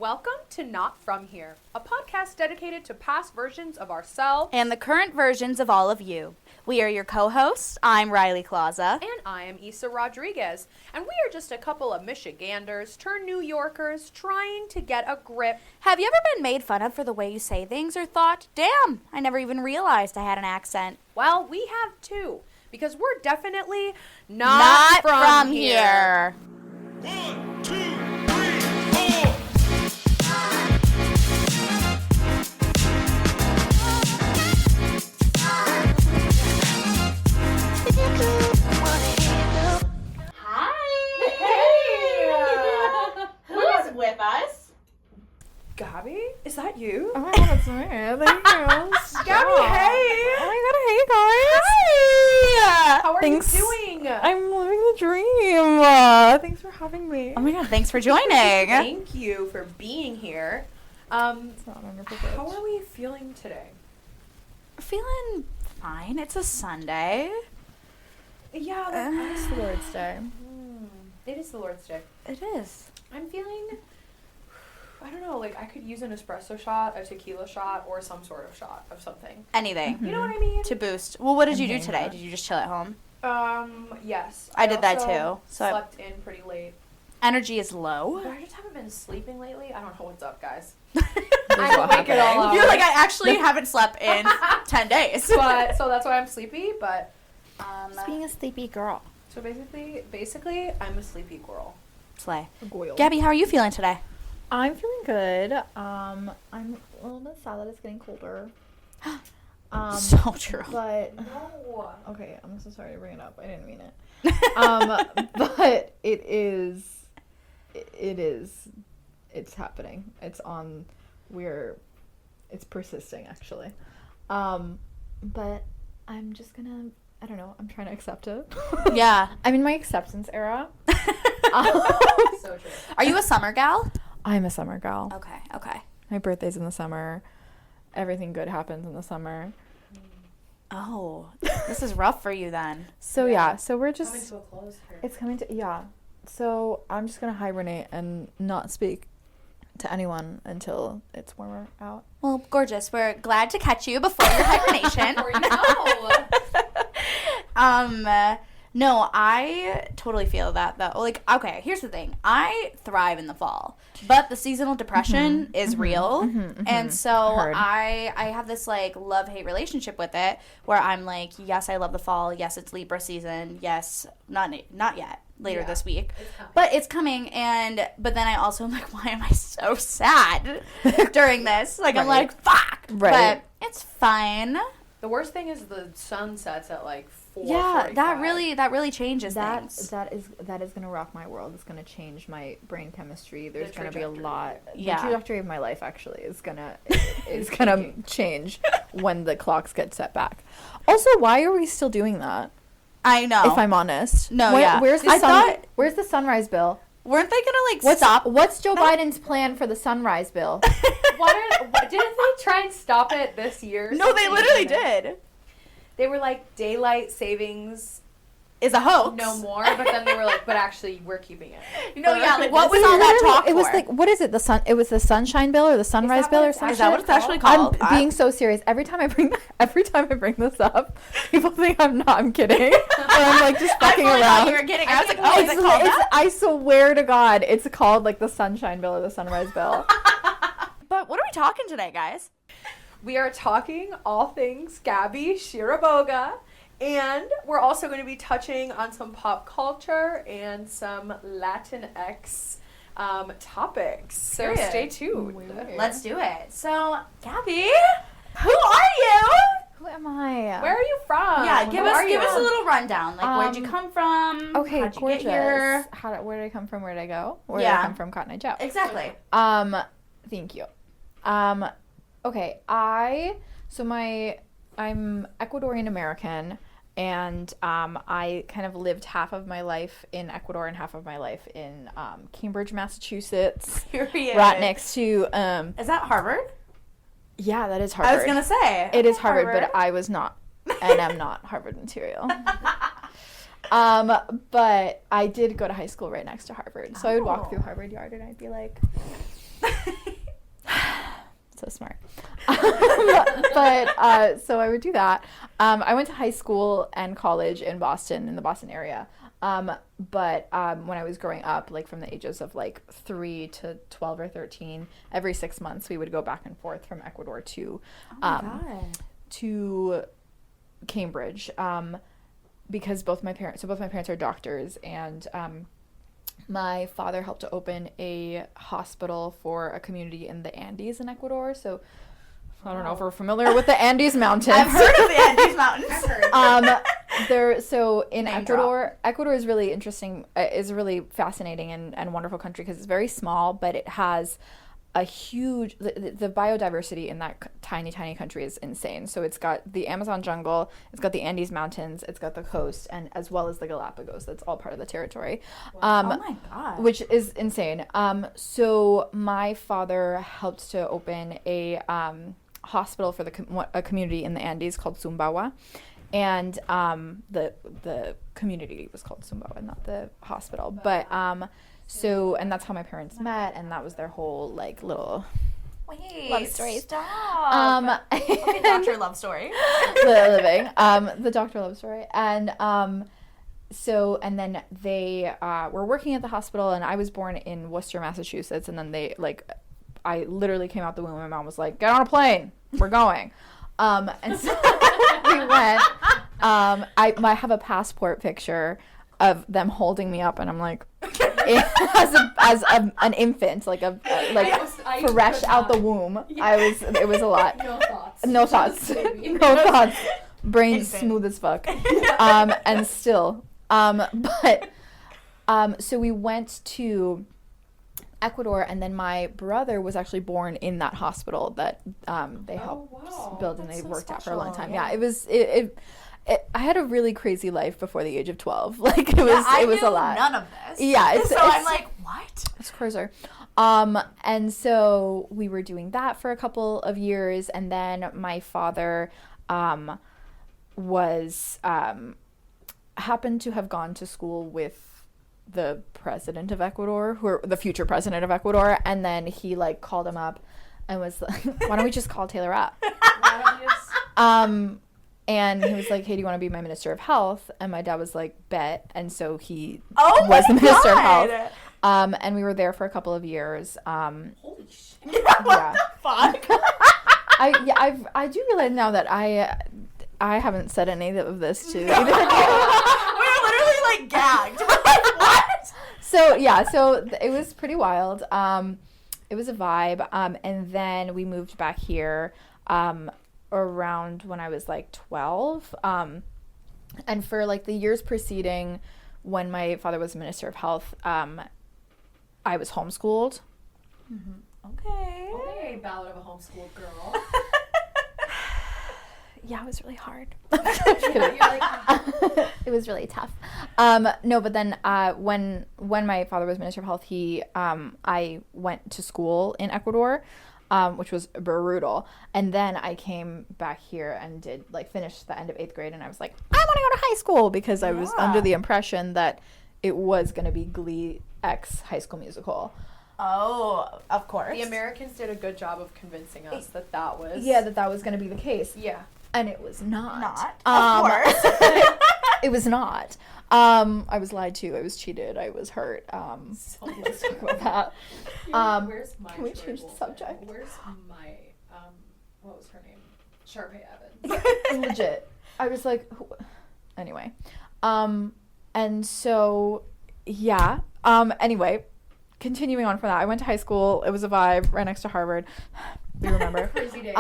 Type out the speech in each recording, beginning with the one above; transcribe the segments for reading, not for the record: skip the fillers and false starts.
Welcome to Not From Here, a podcast dedicated to past versions of ourselves and the current versions of all of you. We are your co-hosts. I'm Riley Klauza. And I am Isa Rodriguez. And we are just a couple of Michiganders turned New Yorkers trying to get a grip. Have you ever been made fun of for the way you say things or thought, damn, I never even realized I had an accent? Well, we have too, because we're definitely not from here. 1, 2, 3, 4. Who is with us? Gabi, is that you? Oh my god, that's me. Thank you. Gabi, hey! Oh my god, hey guys. How are Thanks. you doing? I'm living the dream. Thanks for having me. Oh my god, thanks for joining. Thank you for being here. It's not under privilege. How are we feeling today? Feeling fine. It's a Sunday. Yeah, It's the Lord's Day. it is the Lord's Day. It is. I'm feeling, I don't know, like I could use an espresso shot, a tequila shot, or some sort of shot of something. Anything. You know what I mean? To boost. Well, what did you do Okay. today? Did you just chill at home? Yes. I did that also too, so I- slept in pretty late. Energy is But low. I just haven't been sleeping lately. I don't know what's up, guys. This I is what wake it all happened. up. You're like, I actually haven't slept in 10 days. But, so that's why I'm sleepy, but, Just being a sleepy girl. so basically, I'm a sleepy girl. Slay. Goyle. Gabby, how are you feeling today? I'm feeling good. I'm a little bit sad that it's getting colder. So true. But No. okay, I'm so sorry to bring it up. I didn't mean it. But it's happening. It's persisting actually. But I'm just gonna, I don't know, I'm trying to accept it. Yeah. I'm in my acceptance era. So true. Are you a summer gal? I'm a summer girl. Okay. My birthday's in the summer. Everything good happens in the summer. Oh, this is rough for you then. So yeah, so we're Coming just, to a close here. it's coming to, yeah. So I'm just gonna hibernate and not speak to anyone until it's warmer out. Well, gorgeous. We're glad to catch you before your hibernation. Or no. No, I totally feel that though. Like, okay, here's the thing. I thrive in the fall, but the seasonal depression is real. And so Heard. I have this like love-hate relationship with it where I'm like, yes, I love the fall. Yes, it's Libra season. Yes, not yet. Later Yeah. this week. It's coming. But it's coming, but then I also am like, why am I so sad during this? Like, I'm Right. like, fuck. Right. But it's fine. The worst thing is the sun sets at like 4:45. Yeah, that really changes things. That is gonna rock my world. It's gonna change my brain chemistry. There's The gonna be a trajectory. lot. Yeah. The trajectory of my life actually is gonna changing. change when the clocks get set back. Also, why are we still doing that? I know. If I'm honest. No, yeah. Where's the I sun? thought- Where's the sunrise bill? Weren't they gonna like stop? What's Joe Biden's plan for the sunrise bill? Didn't they try and stop it this year? No, they Something literally didn't. did. They were like, daylight savings Is a hoax. no more, but then they were like, but actually we're keeping it. No, yeah. Like, what This was all that Literally, talk It was for? like, what is it? It was the sunshine bill or the sunrise that bill what or it's something. Is that what it's actually I'm called? being so serious. Every time I bring this up, people think I'm kidding. Or I'm like just I fucking fully thought you around. were kidding. I was like, oh, is It's, it called it's, that? I swear to God, it's called like the sunshine bill or the sunrise bill. But what are we talking today, guys? We are talking all things Gabi Chiriboga, and we're also going to be touching on some pop culture and some Latinx topics. So Period. stay tuned. Let's do it. So, Gabby, who are you? Who am I? Where are you from? Yeah, Who give are you? us a little rundown. Like, where'd you come from? Okay, How'd you gorgeous. get here? Where did I come from? Where did I go? Where Yeah. did I come from? Cotton Eye Joe. Exactly. Thank you. Okay, I'm Ecuadorian American, and I kind of lived half of my life in Ecuador and half of my life in Cambridge, Massachusetts, Period. right next to Is that Harvard? yeah, that is Harvard. I was gonna say it is Harvard, but I was not, and I'm not Harvard material. But I did go to high school right next to Harvard, so I would walk through Harvard Yard and I'd be like, So smart. But so I would do that. I went to high school and college in Boston, in the Boston area. But when I was growing up, like from the ages of like 3 to 12 or 13, every 6 months we would go back and forth from Ecuador to Cambridge, because both my parents are doctors, and my father helped to open a hospital for a community in the Andes in Ecuador. So I don't know if we're familiar with the Andes Mountains. I've heard of the Andes Mountains. So in Name Ecuador, Ecuador is really interesting. Is a really fascinating and wonderful country because it's very small, but it has a huge, the biodiversity in that tiny country is insane. So it's got the Amazon jungle, it's got the Andes Mountains, it's got the coast, and as well as the Galapagos. That's all part of the territory. Oh my God. Which is insane. So my father helped to open a hospital for a community in the Andes called Sumbawa. And the community was called Sumbawa, not the hospital. But so, and that's how my parents met, and that was their whole like little love story. Stop. Okay, doctor love story. Living the doctor love story. And so, and then they were working at the hospital, and I was born in Worcester, Massachusetts, and then they like, I literally came out the womb and my mom was like, get on a plane, we're going. And so we went. I have a passport picture of them holding me up, and I'm like, as an infant, like I fresh out the womb. Yeah. It was a lot. No thoughts. No thoughts. Brain infant. Smooth as fuck. And still, but so we went to Ecuador, and then my brother was actually born in that hospital that they helped build, and they worked at for a long time. Yeah, it was I had a really crazy life before the age of 12. Like it was a lot. None of this. Yeah, I'm like, what? It's crazy. And so we were doing that for a couple of years, and then my father was happened to have gone to school with the president of Ecuador, the future president of Ecuador, and then he like called him up and was like, why don't we just call Taylor up? And he was like, hey, do you want to be my minister of health? And my dad was like, bet. And so he was the minister of health. And we were there for a couple of years. Holy shit. What the fuck? I do realize now that I haven't said any of this to either. We're literally like gagged. What? So it was pretty wild. It was a vibe. And then we moved back here around when I was like 12. And for like the years preceding when my father was Minister of Health, I was homeschooled. Mm-hmm. Okay. Ballad of a homeschooled girl. Yeah, it was really hard. You're like, It was really tough. No, but then when my father was Minister of Health, I went to school in Ecuador, which was brutal. And then I came back here and finished the end of 8th grade, and I was like, I want to go to high school, because I was under the impression that it was going to be Glee X High School Musical. Oh, of course. the Americans did a good job of convincing us that was... Yeah, that was going to be the case. Yeah. And it was not. Of course. It was not. I was lied to. I was cheated. I was hurt. So let's talk about that. where's my Can we change the subject? Where's my, what was her name? Sharpay Evans. Legit. I was like, anyway. And so, yeah. Anyway, continuing on from that, I went to high school. It was a vibe right next to Harvard. We remember. Crazy days.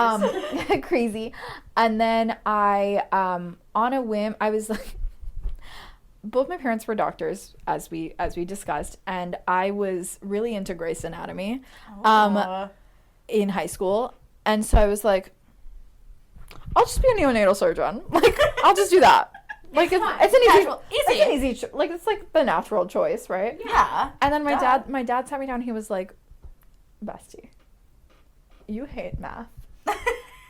Crazy. And then I, on a whim, I was like, both my parents were doctors, as we discussed, and I was really into Grey's Anatomy in high school. And so I was like, I'll just be a neonatal surgeon. Like, I'll just do that. Like, it's an easy like, it's like the natural choice, right? Yeah. And then my dad sat me down. He was like, Bestie, you hate math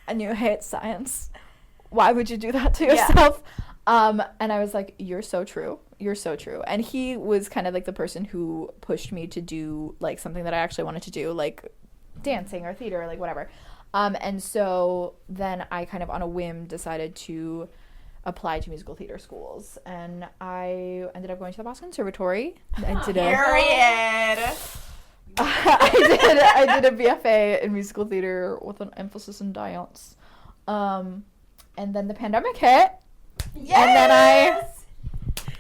and you hate science. Why would you do that to yourself? And I was like, you're so true. You're so true. And he was kind of like the person who pushed me to do like something that I actually wanted to do, like dancing or theater or like whatever. And so then I kind of on a whim decided to apply to musical theater schools, and I ended up going to the Boston Conservatory. I did Period. I did a BFA in musical theater with an emphasis in dance. And then the pandemic hit. Yes! And then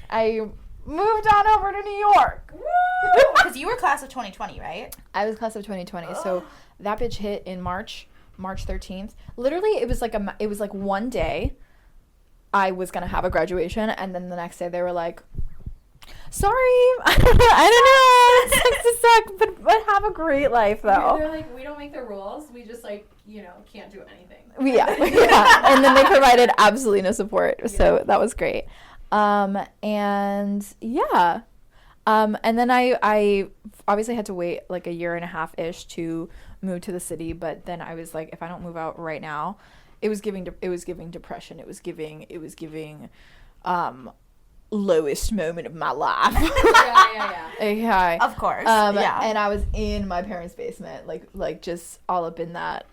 I moved on over to New York. Because you were class of 2020, right? I was class of 2020. So that bitch hit in March 13th. Literally, it was like one day I was going to have a graduation, and then the next day they were like, sorry, I don't know, it sucks to suck, but have a great life, though. They're like, we don't make the rules. We just, like, can't do anything. Yeah. And then they provided absolutely no support, so that was great. And yeah. And then I obviously had to wait like a year and a half-ish to move to the city, but then I was like, if I don't move out right now, it was giving depression. It was giving lowest moment of my life. Yeah. Okay. Of course. Yeah. And I was in my parents' basement, like just all up in that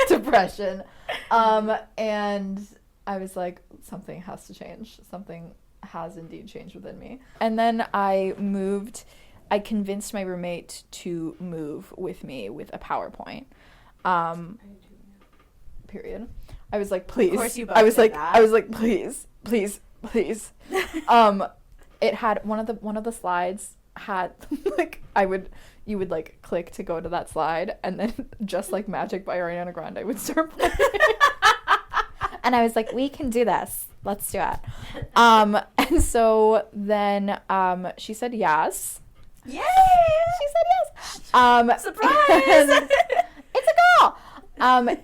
depression. And I was like, something has to change. Something has indeed changed within me. And then I convinced my roommate to move with me with a PowerPoint. Period. I was like, please. Of course you both I was did like, that. I was like, please. It had one of the slides had like you would like click to go to that slide, and then Just Like Magic by Ariana Grande would start playing. And I was like, we can do this. Let's do it. And so then she said yes. Yay! She said yes. Surprise! It's a girl.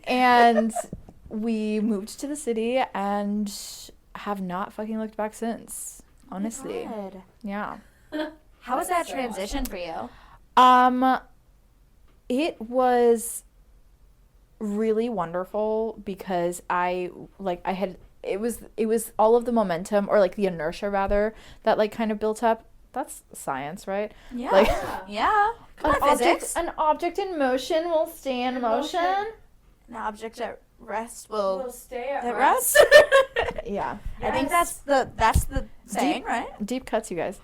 And we moved to the city and have not fucking looked back since. Honestly. Good. Yeah. How was that transition for you? It was really wonderful because it was all of the momentum, or like the inertia rather, that like kind of built up. That's science, right? Yeah. Like Yeah. Come on, physics. an object in motion will stay in motion. An object at rest will We'll stay at rest. Yeah. I think that's the saying, right? Deep cuts, you guys.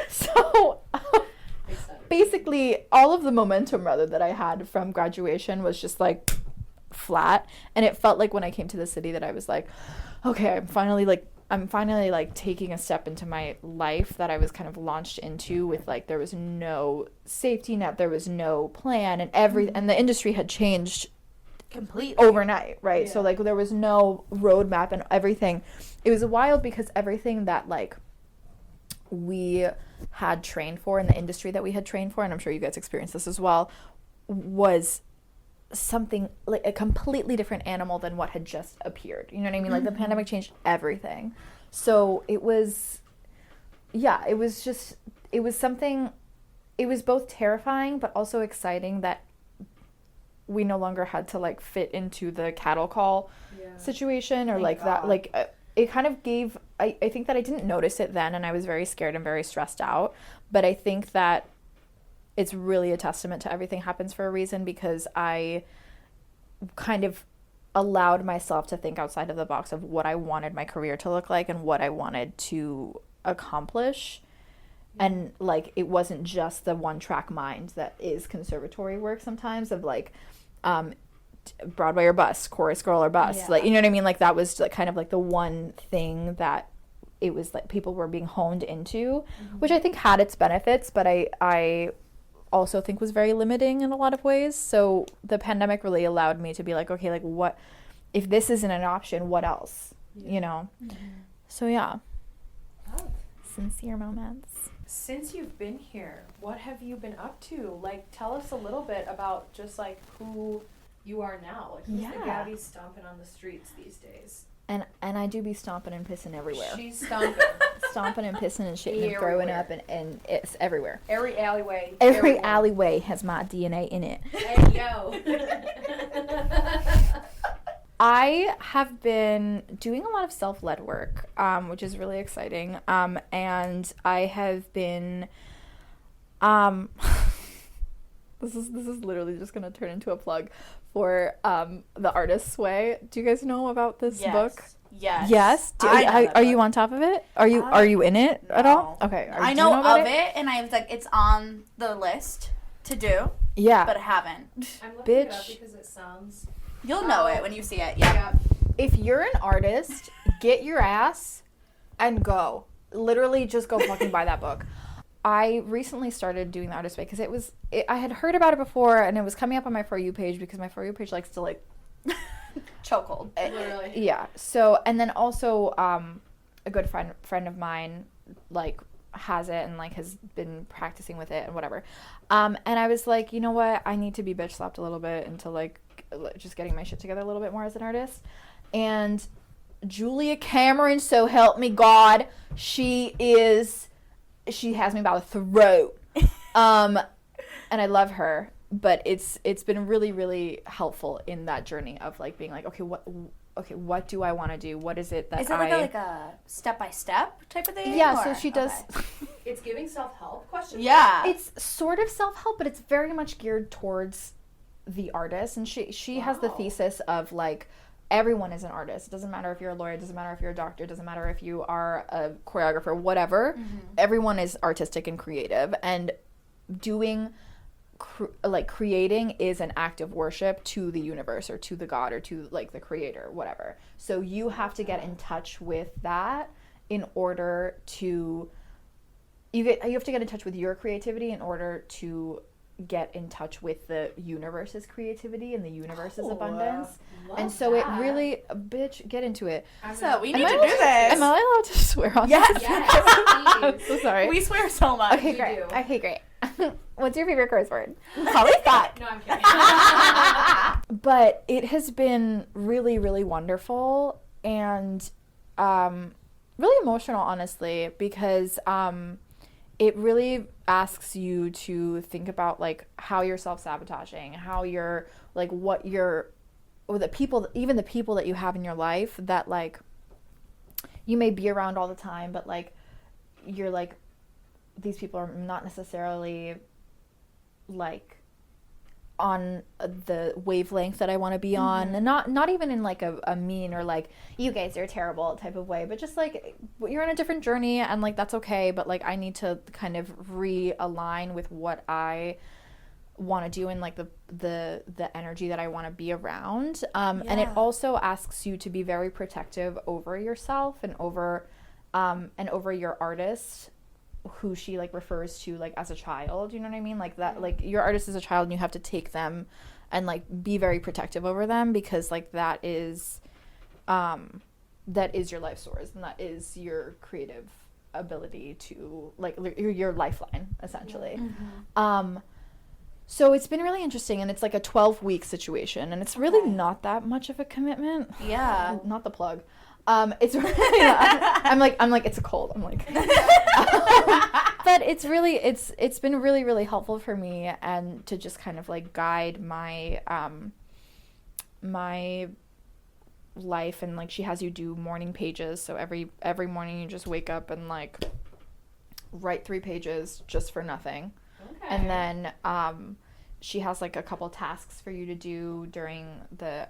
So basically all of the momentum rather that I had from graduation was just like flat, and it felt like when I came to the city that I was like, okay, I'm finally taking a step into my life that I was kind of launched into with like, there was no safety net, there was no plan, and and the industry had changed Completely. overnight, right? Yeah. So like there was no roadmap and everything. It was wild because everything that like we had trained for in the industry that we had trained for, and I'm sure you guys experienced this as well, was something like a completely different animal than what had just appeared. You know what I mean? Like the pandemic changed everything. So it was something, it was both terrifying but also exciting that we no longer had to like fit into the cattle call situation, or Thank like that, God. like it kind of gave, I think that I didn't notice it then, and I was very scared and very stressed out, but I think that it's really a testament to everything happens for a reason, because I kind of allowed myself to think outside of the box of what I wanted my career to look like and what I wanted to accomplish. And like, it wasn't just the one track mind that is conservatory work sometimes, of like Broadway or bust, chorus girl or bust, like, you know what I mean? Like that was like kind of like the one thing that it was like people were being honed into, which I think had its benefits, but I also think was very limiting in a lot of ways. So the pandemic really allowed me to be like, okay, like what, if this isn't an option, what else, you know? So yeah. Sincere moments. Since you've been here, what have you been up to? Like, tell us a little bit about just like who you are now. Like, who's the Yeah. Gabi stomping on the streets these days? And I do be stomping and pissing everywhere. She's stomping. Stomping and pissing and shitting and throwing Everywhere. up, and it's everywhere. Every alleyway. Every everywhere. alleyway has my DNA in it. Hey, yo. I have been doing a lot of self-led work, which is really exciting. And I have been, this is literally just gonna turn into a plug for The Artist's Way. Do you guys know about this book? Yes. Yes. Are you on top of it? Are you in it at all? Okay. I know of it, and I was like, it's on the list to do. Yeah. But I haven't. I'm looking it up Bitch. because it sounds. You'll know it when you see it. Yeah. If you're an artist, get your ass and go. Literally, just go fucking buy that book. I recently started doing The Artist's Way because I had heard about it before, and it was coming up on my For You page because my For You page likes to like chokehold. Literally. Yeah. So, and then also a good friend of mine like has it and like has been practicing with it and whatever. And I was like, you know what? I need to be bitch slapped a little bit into like just getting my shit together a little bit more as an artist. And Julia Cameron, so help me God, she has me by the throat. And I love her, but it's been really, really helpful in that journey of like being like, okay, what do I want to do? What is it that Is it like a step-by-step type of thing? Yeah, or? so she does. Okay. It's giving self-help question. Yeah. It's sort of self-help, but it's very much geared towards the artist. And she has the thesis of like, everyone is an artist. It doesn't matter if you're a lawyer, it doesn't matter if you're a doctor, it doesn't matter if you are a choreographer, whatever. Mm-hmm. Everyone is artistic and creative, and creating is an act of worship to the universe or to the God or to like the creator, whatever. So you have to get in touch with that in order to you have to get in touch with your creativity in order to get in touch with the universe's creativity and the univerce's abundance. And so it really, bitch, get into it. So we need Am to I do this. Am I allowed to swear on Yes. this? Yes, I'm so sorry. We swear so much. Okay, great. do. Okay, great. What's your favorite curse word? Probably fuck. No, I'm kidding. But it has been really, really wonderful and really emotional, honestly, because it really asks you to think about like how you're self-sabotaging, how you're like what you're, or the people, even the people that you have in your life that like you may be around all the time, but like you're like, these people are not necessarily like on the wavelength that I want to be on, and not even in like a mean or like you guys are terrible type of way, but just like you're on a different journey and like that's okay, but like I need to kind of realign with what I want to do and like the energy that I want to be around, and it also asks you to be very protective over yourself and over your artist, who she like refers to like as a child, you know what I mean? Like that, like your artist is a child and you have to take them and like be very protective over them, because like that is your life source and that is your creative ability to like your lifeline essentially. So it's been really interesting, and it's like a 12-week situation, and it's really not that much of a commitment. Yeah. Not the plug. It's really not. I'm like it's a cold. I'm like, but it's been really, really helpful for me, and to just kind of like guide my my life. And like she has you do morning pages, so every morning you just wake up and like write 3 pages just for nothing. Okay. And then she has like a couple tasks for you to do during the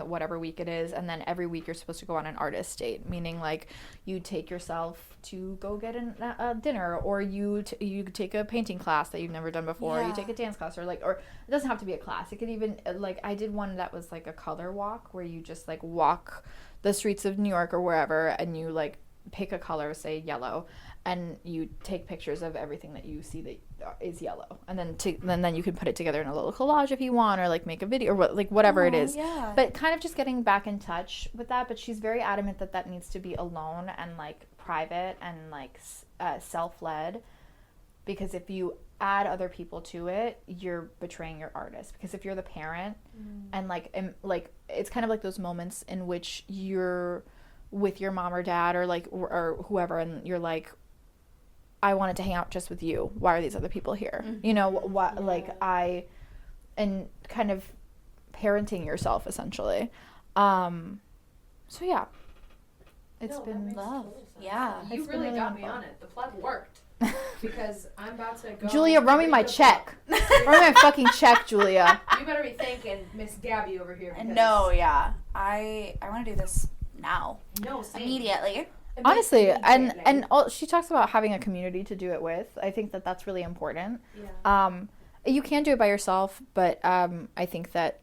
whatever week it is, and then every week you're supposed to go on an artist date, meaning like you take yourself to go get a dinner, or you take a painting class that you've never done before, or you take a dance class, or it doesn't have to be a class. It could even like I did one that was like a color walk where you just like walk the streets of New York or wherever, and you like pick a color, say yellow, and you take pictures of everything that you see that is yellow, and then you can put it together in a little collage if you want, or like make a video, or whatever it is. Yeah. But kind of just getting back in touch with that. But she's very adamant that needs to be alone and like private and like self-led, because if you add other people to it, you're betraying your artist. Because if you're the parent and like it's kind of like those moments in which you're with your mom or dad or like or whoever, and you're like, I wanted to hang out just with you. Why are these other people here? You know, what, like and kind of parenting yourself essentially. So yeah, it's No, that been makes love. total sense. Yeah. You It's been really really got me fun. on it. The plug worked. Because I'm about to go. Julia, run me read my the check. book. Run me my fucking check, Julia. You better be thanking Miss Gabi over here. because- No, yeah. I want to do this now. No, same. Immediately. Honestly, Immediately. and she talks about having a community to do it with. I think that that's really important. Yeah. You can do it by yourself, but I think that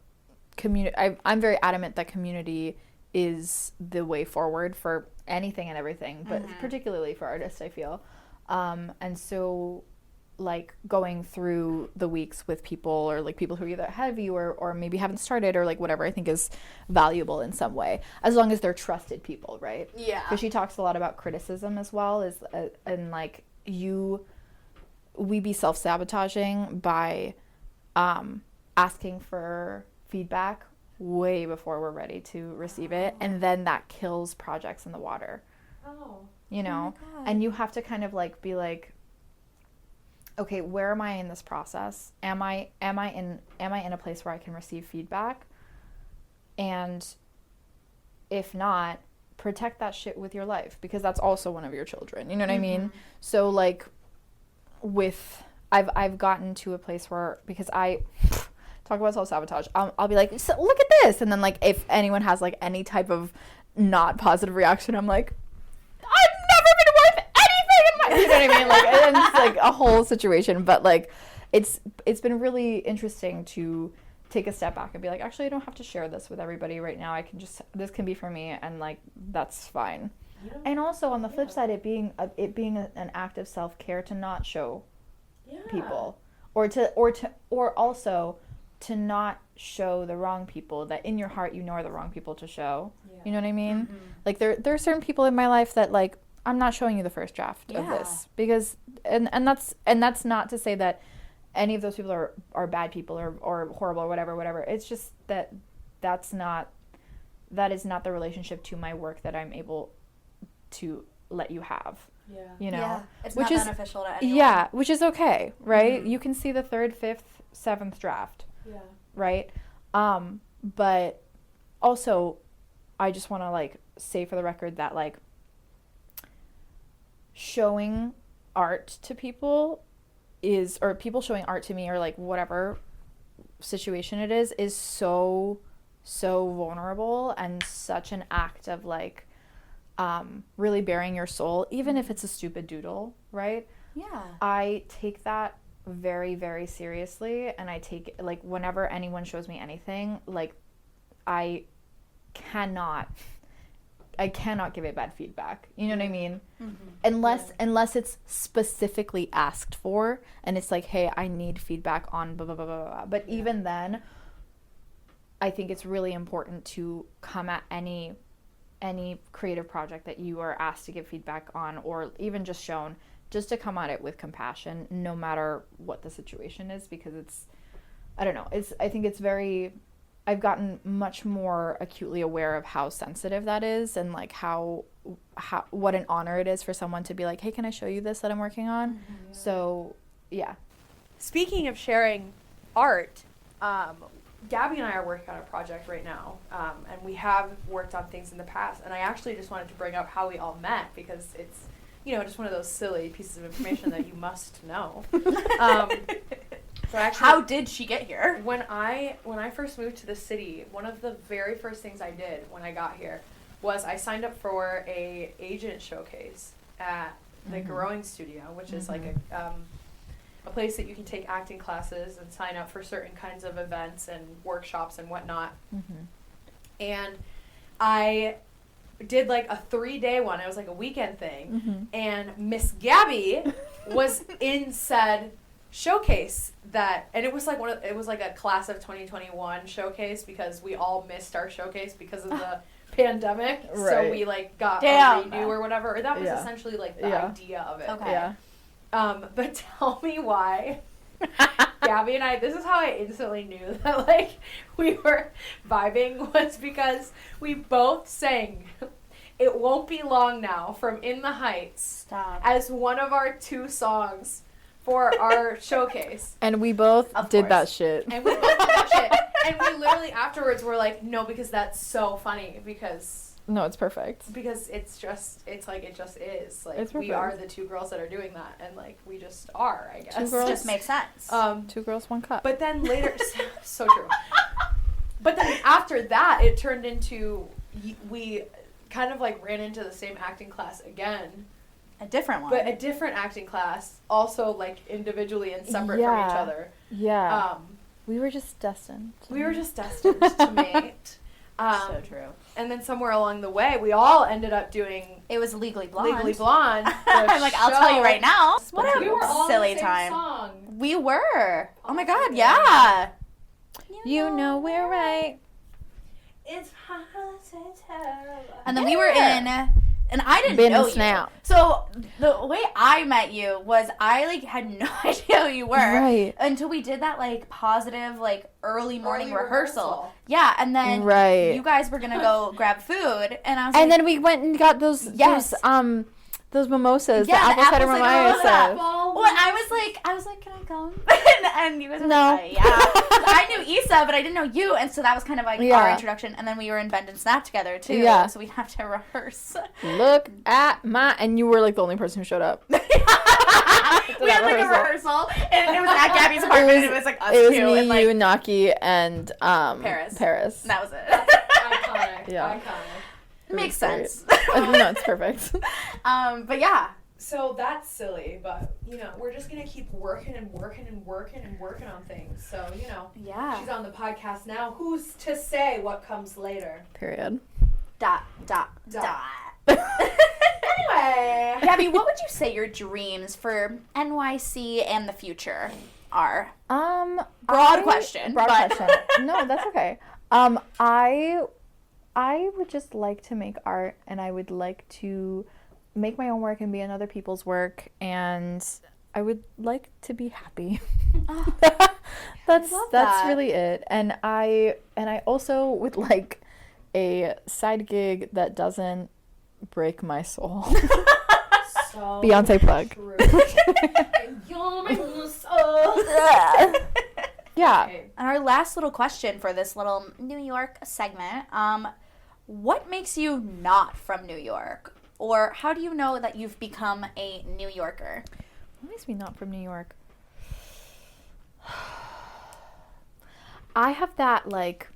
I'm very adamant that community is the way forward for anything and everything, but particularly for artists, I feel. And so, like, going through the weeks with people, or like people who are either ahead of you or maybe haven't started, or like whatever, I think is valuable in some way, as long as they're trusted people, right? Yeah. Because she talks a lot about criticism as well, and like we be self-sabotaging by asking for feedback way before we're ready to receive it, and then that kills projects in the water, Oh. you know. my God. And you have to kind of like be like, okay, where am I in this process? Am I in a place where I can receive feedback? And if not, protect that shit with your life, because that's also one of your children, you know what I mean? So like I've gotten to a place where, because I talk about self-sabotage, I'll be like, so look at this, and then like if anyone has like any type of not positive reaction, I'm like, I've never been worth anything in my, you know what I mean? Like, and it's like a whole situation. But like it's been really interesting to take a step back and be like, actually, I don't have to share this with everybody right now. I can just, this can be for me, and like that's fine. You know? And also on the flip side, it being an act of self-care to not show Yeah. people, or also to not show the wrong people that in your heart you know are the wrong people to show. Yeah. You know what I mean? Like there are certain people in my life that like, I'm not showing you the first draft of Yeah. this, because and that's not to say that any of those people are bad people or horrible or whatever. It's just that is not the relationship to my work that I'm able to let you have. Yeah. You know? Yeah. It's Which not is- beneficial to anyone. Yeah, which is okay, right? You can see the 3rd, 5th, 7th draft, Yeah. right? But also, I just want to like say for the record that like showing art to people or people showing art to me, or like whatever situation it is so vulnerable, and such an act of like really bearing your soul, even if it's a stupid doodle, right? Yeah. I take that very, very seriously, and I take, like, whenever anyone shows me anything, like, I cannot give it bad feedback. You know what I mean? Unless it's specifically asked for, and it's like, hey, I need feedback on blah, blah, blah, blah, blah. But even then, I think it's really important to come at any creative project that you are asked to give feedback on, or even just shown, just to come at it with compassion, no matter what the situation is, because I don't know, I think it's very, I've gotten much more acutely aware of how sensitive that is, and like how what an honor it is for someone to be like, hey, can I show you this that I'm working on? So yeah. Speaking of sharing art, Gabi and I are working on a project right now, and we have worked on things in the past, and I actually just wanted to bring up how we all met, because it's, you know, just one of those silly pieces of information that you must know. So actually, How did she get here? when I first moved to the city, one of the very first things I did when I got here was I signed up for a agent showcase at the Growing Studio, which is like a place that you can take acting classes and sign up for certain kinds of events and workshops and whatnot. And I did like a 3-day one. It was like a weekend thing. And Miss Gabi was in said showcase and it was like it was like a class of 2021 showcase, because we all missed our showcase because of the pandemic. So Right. we like got Damn. a redo or whatever. Or that was Yeah. essentially like the Yeah. idea of it. Okay. Yeah. But tell me why Gabi and I, this is how I instantly knew that like we were vibing, was because we both sang It Won't Be Long Now from In the Heights Stop. as one of our 2 songs for our showcase. And we both Of did course. that shit. And we both did that shit. And we literally afterwards were like, no, because that's so funny because No, it's perfect. it's just it just is like It's we perfect. are the two girls that are doing that, and like we just are, I guess. Two girls. Just makes sense. 2 girls, 1 cup. But then later, so true. But then after that, it turned into we kind of like ran into the same acting class again, a different one. but a different acting class, also like individually and separate from each Yeah. other. yeah. We were just destined. We were just destined to mate. So true. And then somewhere along the way, we all ended up doing It was Legally Blonde. Legally Blonde. I'm like, I'll tell you right now. What We a were all silly in the same time. song. We were. Oh my god, Yeah. yeah. You know we're right. It's hard to tell. And then we were in, and I didn't Been know a you. snap. So the way I met you was I like had no idea who you were Right. until we did that like positive like early morning Early rehearsal. rehearsal. Yeah, and then Right. you guys were gonna go grab food, and I was And like, then we went and got those those mimosas, Yeah, the the apple cider apple cider mimosa. mimosa. Ball. well, I was like, can I come? and you guys were No. like, yeah. I knew Isa, but I didn't know you, and so that was kind of like our Yeah. introduction. And then we were in Bend and Snap together too, Yeah. so we'd have to rehearse. Look at and you were like the only person who showed up. we had like a rehearsal, and it was at Gabby's apartment, and it was like us It was two, me, and like you, Naki, and Paris. Paris. And that was it. Iconic. Yeah. Iconic. Makes Great. sense. No, it's perfect. But yeah, So that's silly, but you know, we're just gonna keep working and working and working and working on things. So, you know, yeah. she's on the podcast now. Who's to say what comes later? Period. Dot. Anyway. Gabby, what would you say your dreams for NYC and the future are? Broad question, Broad but- question. No, that's okay. I would just like to make art, and I would like to make my own work and be in other people's work, and I would like to be happy. That's love that. really it. And I also would like a side gig that doesn't break my soul. So Beyonce plug. true. You're my soul. Yeah. Okay. And our last little question for this little New York segment, what makes you not from New York? Or how do you know that you've become a New Yorker? What makes me not from New York? I have that, like,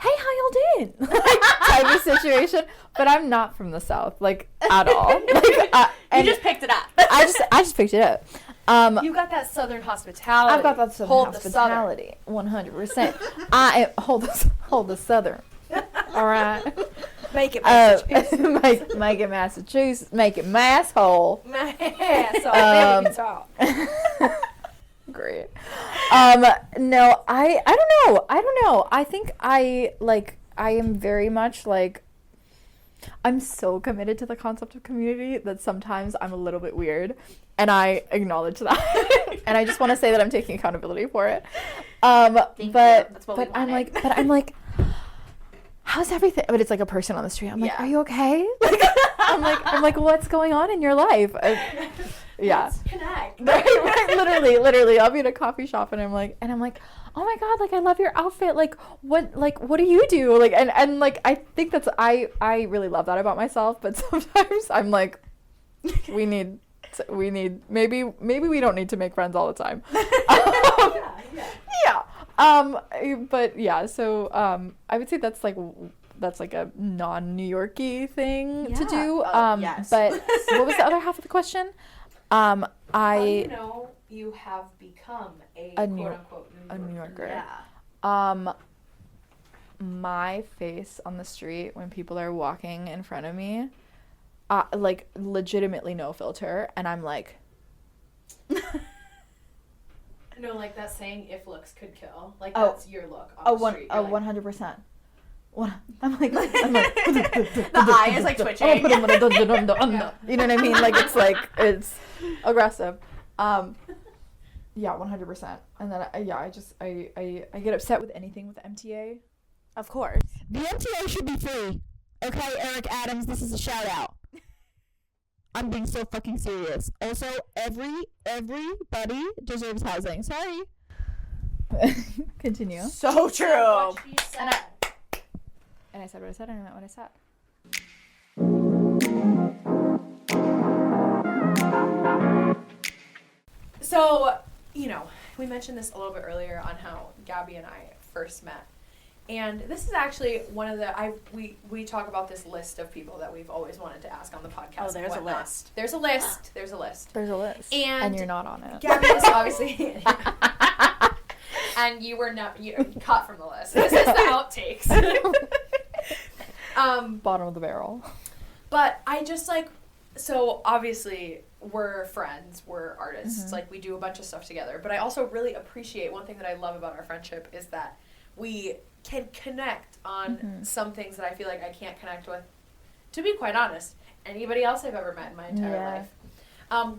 hey, how y'all doing? like, type of situation, but I'm not from the South, like, at all. Like, You just picked it up. I just picked it up. You got that Southern hospitality. I've got that Southern Hold hospitality, 100%. hold the Southern. All right. The Make it Massachusetts. make it Massachusetts. Make it masshole. Baby talk. Great. No, I don't know. I think I am very much like, I'm so committed to the concept of community that sometimes I'm a little bit weird, and I acknowledge that. And I just want to say that I'm taking accountability for it. Thank you. That's what we I'm wanted. like, how's everything? But it's like a person on the street. I'm like, Yeah. are you okay? Like, I'm like, what's going on in your life? Yeah. Let's connect. right, literally, I'll be at a coffee shop and I'm like, oh my god, like, I love your outfit. Like, what do you do? Like, and like, I think that's, I really love that about myself. But sometimes I'm like, we need, maybe we don't need to make friends all the time. Yeah. But yeah, so, I would say that's like a non-New York-y thing to do. Yes. But what was the other half of the question? How do you know you have become a New New Yorker. Yeah. My face on the street when people are walking in front of me, like, legitimately no filter, and I'm like, No, like that saying, if looks could kill. Like, Oh. that's your look on the street. You're like, 100%. I'm like, The eye is like twitching. You know what I mean? Like, it's aggressive. Yeah, 100%. And then I get upset with anything with MTA. Of course. The MTA should be free. Okay, Eric Adams, this is a shout out. I'm being so fucking serious. Also, everybody deserves housing. Sorry. Continue. So true. What she said. And I said what I said, and I meant what I said. So, we mentioned this a little bit earlier on how Gabi and I first met. And this is actually one of the we talk about this list of people that we've always wanted to ask on the podcast. Oh, there's a and whatnot. list. There's a list. There's a list. There's a list. And you're not on it. Gabi is obviously and you were not cut from the list. This is the outtakes. Bottom of the barrel. But I just so obviously we're friends, we're artists, we do a bunch of stuff together. But I also really appreciate, one thing that I love about our friendship is that we can connect on some things that I feel like I can't connect with, to be quite honest, anybody else I've ever met in my entire life.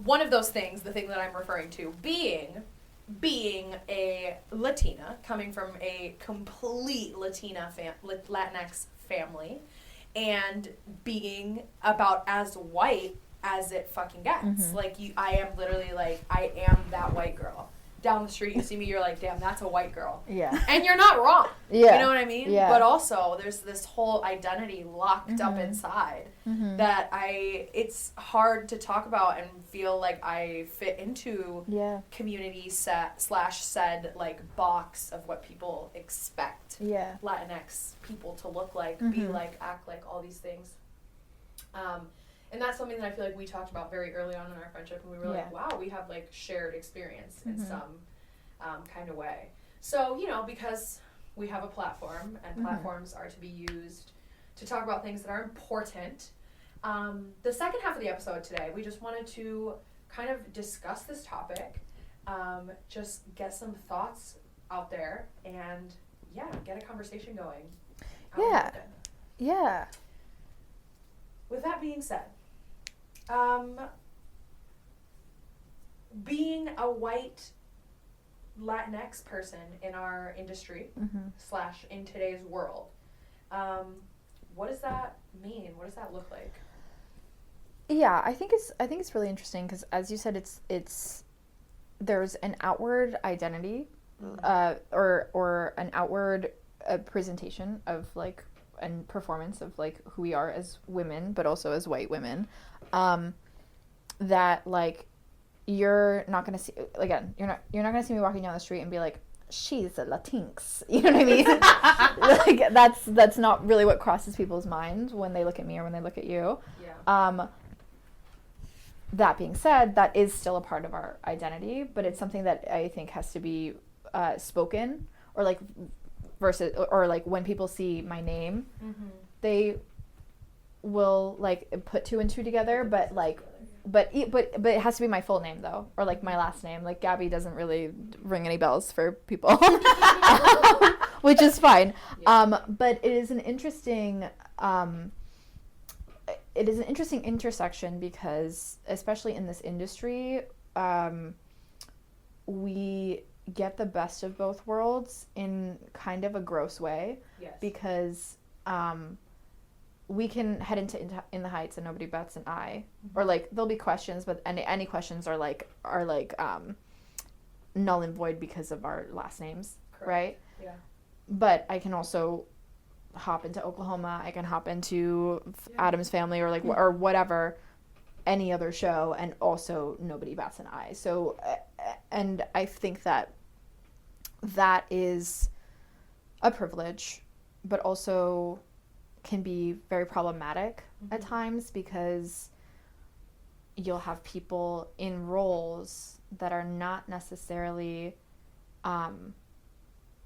One of those things, the thing that I'm referring to, being a Latina, coming from a complete Latinx family, and being about as white as it fucking gets. I am literally I am that white girl. Down the street, you see me, you're like, damn, that's a white girl. Yeah. And you're not wrong. Yeah. You know what I mean? Yeah. But also, there's this whole identity locked up inside that it's hard to talk about and feel like I fit into community said box of what people expect Latinx people to look like, be like, act like, all these things. And that's something that I feel like we talked about very early on in our friendship, and we were like, wow, we have shared experience in some kind of way. So, because we have a platform, and platforms are to be used to talk about things that are important, the second half of the episode today, we just wanted to kind of discuss this topic, just get some thoughts out there, and get a conversation going. Yeah. With that being said, being a white Latinx person in our industry / in today's world, what does that mean? What does that look like? Yeah, I think it's really interesting because, as you said, it's there's an outward identity, or an outward presentation of and performance of who we are as women, but also as white women, that you're not gonna see, again, you're not gonna see me walking down the street and be like, she's a Latinx, you know what I mean? That's not really what crosses people's minds when they look at me or when they look at you. That being said, that is still a part of our identity, but it's something that I think has to be spoken, or versus, or when people see my name, they will put two and two together, but it has to be my full name though, or my last name. Gabi doesn't really ring any bells for people, which is fine. But it is an interesting intersection because, especially in this industry, we get the best of both worlds in kind of a gross way. Yes. Because we can head into In the Heights and nobody bats an eye, or there'll be questions, but any questions are null and void because of our last names. Correct. Right? Yeah. But I can also hop into Oklahoma, I can hop into Addams Family, or or whatever, any other show, and also nobody bats an eye. So, and I think that is a privilege, but also can be very problematic at times, because you'll have people in roles that are not necessarily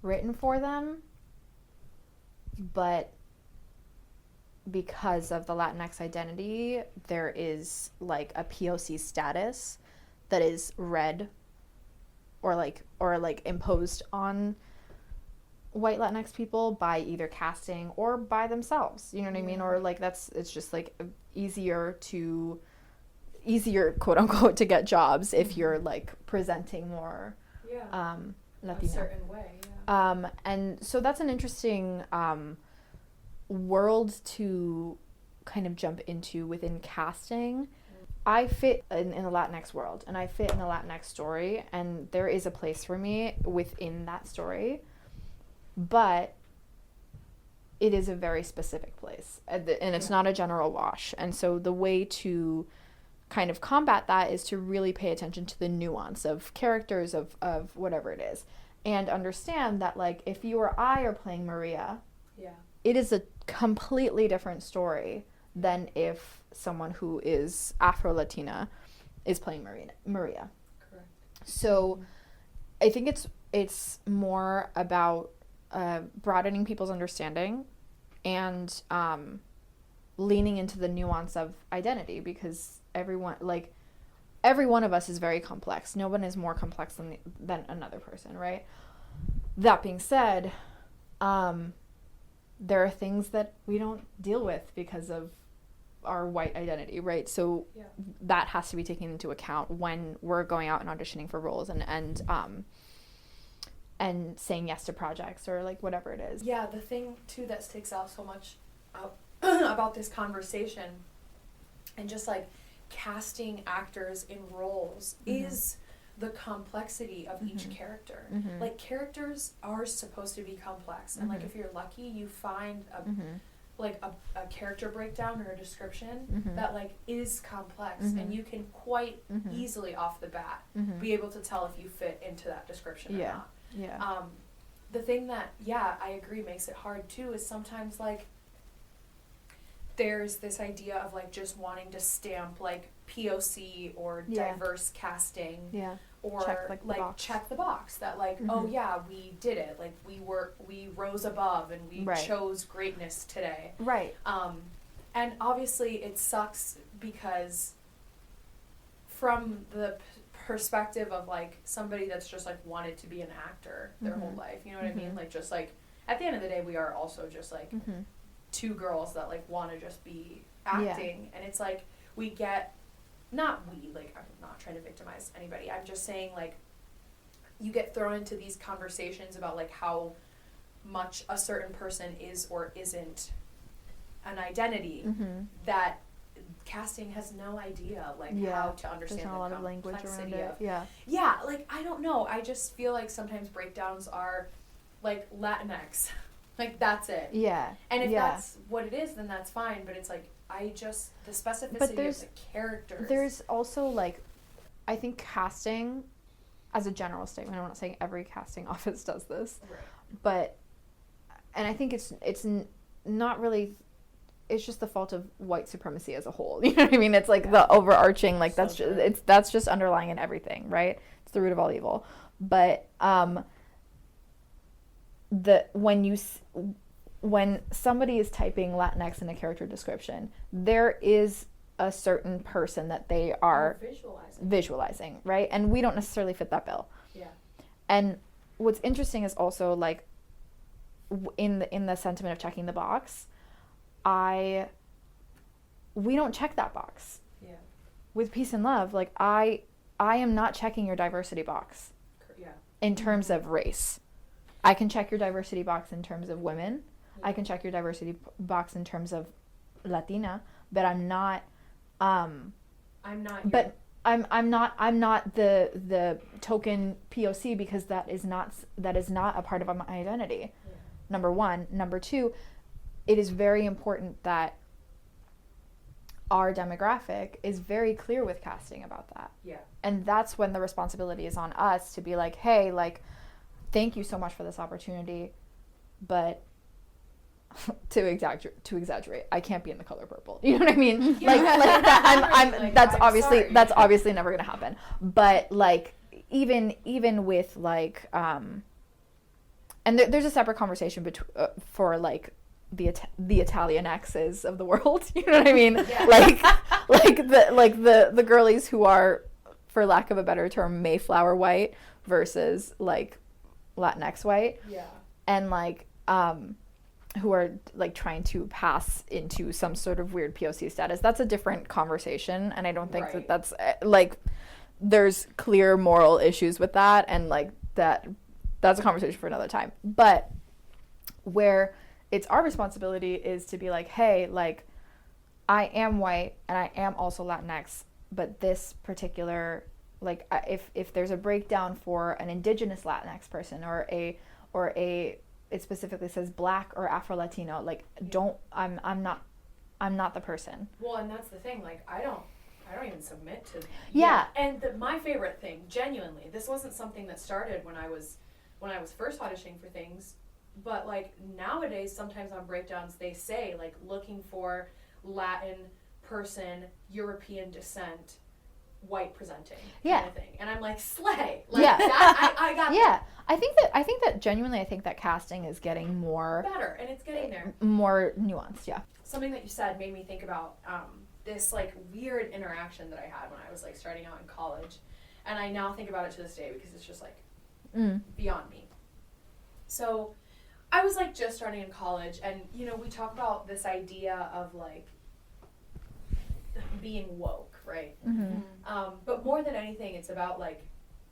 written for them, but because of the Latinx identity, there is a POC status that is read or imposed on white Latinx people by either casting or by themselves. You know what I mean? Or it's just easier quote unquote to get jobs if you're presenting more Latino. A certain way. And so that's an interesting world to kind of jump into within casting. I fit in the Latinx world, and I fit in the Latinx story, and there is a place for me within that story, but it is a very specific place, and it's not a general wash. And so the way to kind of combat that is to really pay attention to the nuance of characters of whatever it is, and understand that, like, if you or I are playing Maria, it is a completely different story than if someone who is Afro-Latina is playing Maria. Correct. So I think it's more about broadening people's understanding and leaning into the nuance of identity, because every one of us is very complex. No one is more complex than another person, right? That being said, there are things that we don't deal with because of our white identity, right? So that has to be taken into account when we're going out and auditioning for roles and saying yes to projects or like whatever it is. Yeah, the thing too that sticks out so much about this conversation and just like casting actors in roles is the complexity of each character. Like, characters are supposed to be complex, and like if you're lucky, you find a character breakdown or a description that like is complex, and you can quite easily off the bat be able to tell if you fit into that description or not. Yeah. The thing that I agree makes it hard too is sometimes like there's this idea of like just wanting to stamp like POC or diverse casting, or check the box that like oh yeah, we did it, like we rose above and we chose greatness today, and obviously it sucks because from the perspective of like somebody that's just like wanted to be an actor their whole life, you know what I mean, like just like at the end of the day we are also just like two girls that like want to just be acting, and it's like we get like I'm not trying to victimize anybody, I'm just saying like you get thrown into these conversations about like how much a certain person is or isn't an identity that casting has no idea like how to understand. There's not a lot of language around it. Like I don't know, I just feel like sometimes breakdowns are like Latinx, like that's it. And if that's what it is, then that's fine, but it's like the specificity of the characters. There's also like, I think casting as a general statement, I'm not saying every casting office does this, but, and I think it's not really, it's just the fault of white supremacy as a whole. You know what I mean? It's like the overarching, like that's just underlying in everything, right? It's the root of all evil. But when somebody is typing Latinx in a character description, there is a certain person that they are visualizing, right? And we don't necessarily fit that bill. And what's interesting is also like in the sentiment of checking the box, we don't check that box. With Peace and Love, like I am not checking your diversity box. In terms of race. I can check your diversity box in terms of women. I can check your diversity box in terms of Latina, but I'm not the token POC, because that is not a part of my identity. Number one. Number two, it is very important that our demographic is very clear with casting about that. And that's when the responsibility is on us to be like, hey, like, thank you so much for this opportunity, but to exaggerate, I can't be in the color purple. You know what I mean? Like that, that's obviously never gonna happen. But like even with like and there's a separate conversation for like the Italian X's of the world. You know what I mean? Like the girlies who are, for lack of a better term, Mayflower white versus like Latinx white. And like who are like trying to pass into some sort of weird POC status. That's a different conversation, and I don't think that's like there's clear moral issues with that, and like that's a conversation for another time. But where it's our responsibility is to be like, hey, like I am white and I am also Latinx, this particular, like, if there's a breakdown for an indigenous Latinx person or a it specifically says Black or Afro-Latino, like, I'm not the person. Well, and that's the thing, like, I don't even submit to. Yeah. And my favorite thing, genuinely, this wasn't something that started when I was first auditioning for things, but like nowadays, sometimes on breakdowns they say like looking for Latin person, European descent, white presenting kind of thing, and I'm like, slay. Like, that, I got yeah. I think that genuinely, I think that casting is getting more better, and it's getting there. More nuanced. Yeah. Something that you said made me think about this like weird interaction that I had when I was like starting out in college, and I now think about it to this day because it's just like beyond me. So I was like just starting in college, and you know, we talk about this idea of like being woke, right? But more than anything, it's about like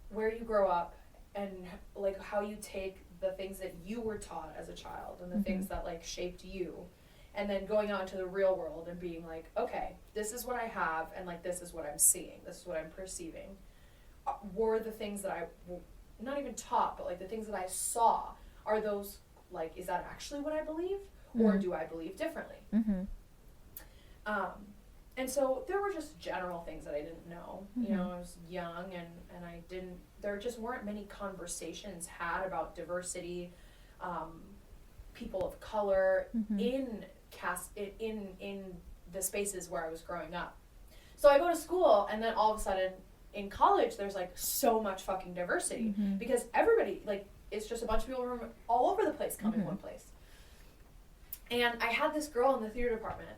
where you grow up and like how you take the things that you were taught as a child and the things that like shaped you, and then going out into the real world and being like, okay, this is what I have, and like this is what I'm seeing, this is what I'm perceiving. Were the things that I not even taught, but like the things that I saw, are those like, is that actually what I believe, or do I believe differently? And so there were just general things that I didn't know. You know, I was young, and I didn't, there just weren't many conversations had about diversity, people of color in the spaces where I was growing up. So I go to school, and then all of a sudden in college there's like so much fucking diversity because everybody, like, it's just a bunch of people from all over the place come in one place. And I had this girl in the theater department.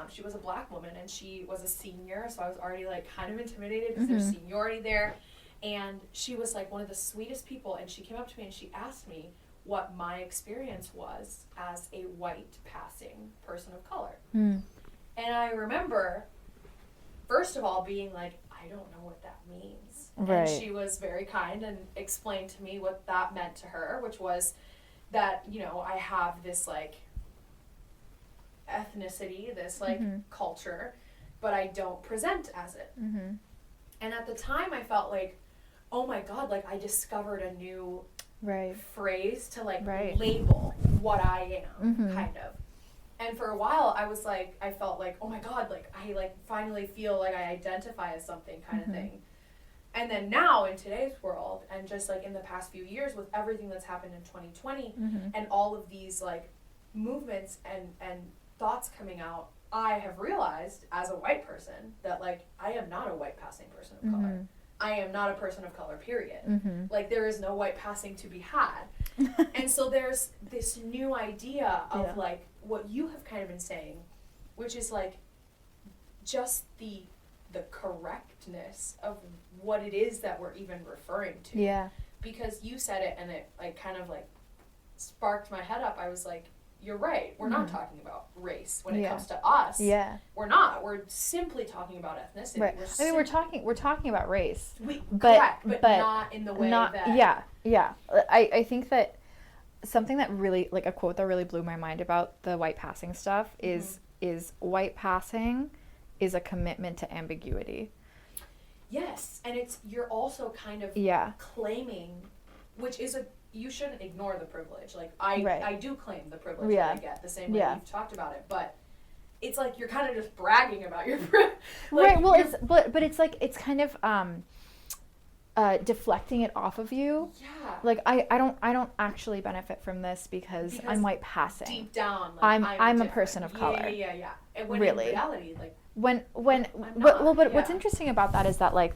She was a Black woman, and she was a senior, so I was already like kind of intimidated because there's seniority there. And she was like one of the sweetest people, and she came up to me and she asked me what my experience was as a white passing person of color. And I remember, first of all, being like, I don't know what that means. Right. And she was very kind and explained to me what that meant to her, which was that, you know, I have this like ethnicity, this like culture, but I don't present as it. And at the time I felt like, oh my God, like I discovered a new phrase to like label what I am, kind of. And for a while I was like, I felt like, oh my God, like I like finally feel like I identify as something, kind of thing. And then now in today's world, and just like in the past few years with everything that's happened in 2020 and all of these like movements and thoughts coming out, I have realized as a white person that like I am not a white passing person of color. I am not a person of color, period. Like there is no white passing to be had. And so there's this new idea of like what you have kind of been saying, which is like just the correctness of what it is that we're even referring to. Because you said it, and it like kind of like sparked my head up. I was like, you're right. We're not talking about race when it comes to us. We're not. We're simply talking about ethnicity. Right. I mean, we're talking about race. Correct, but not in the way that. I think that something that really, like a quote that really blew my mind about the white passing stuff is white passing is a commitment to ambiguity. Yes, and you're also kind of claiming, which is you shouldn't ignore the privilege. Like I do claim the privilege that I get the same way you've talked about it, but it's like you're kind of just bragging about your privilege. Like, right. Well, it's like it's kind of deflecting it off of you. Yeah. Like I don't actually benefit from this because I'm white passing. Deep down, like, I'm a person of color. Yeah. And when really, in reality, like but what's interesting about that is that like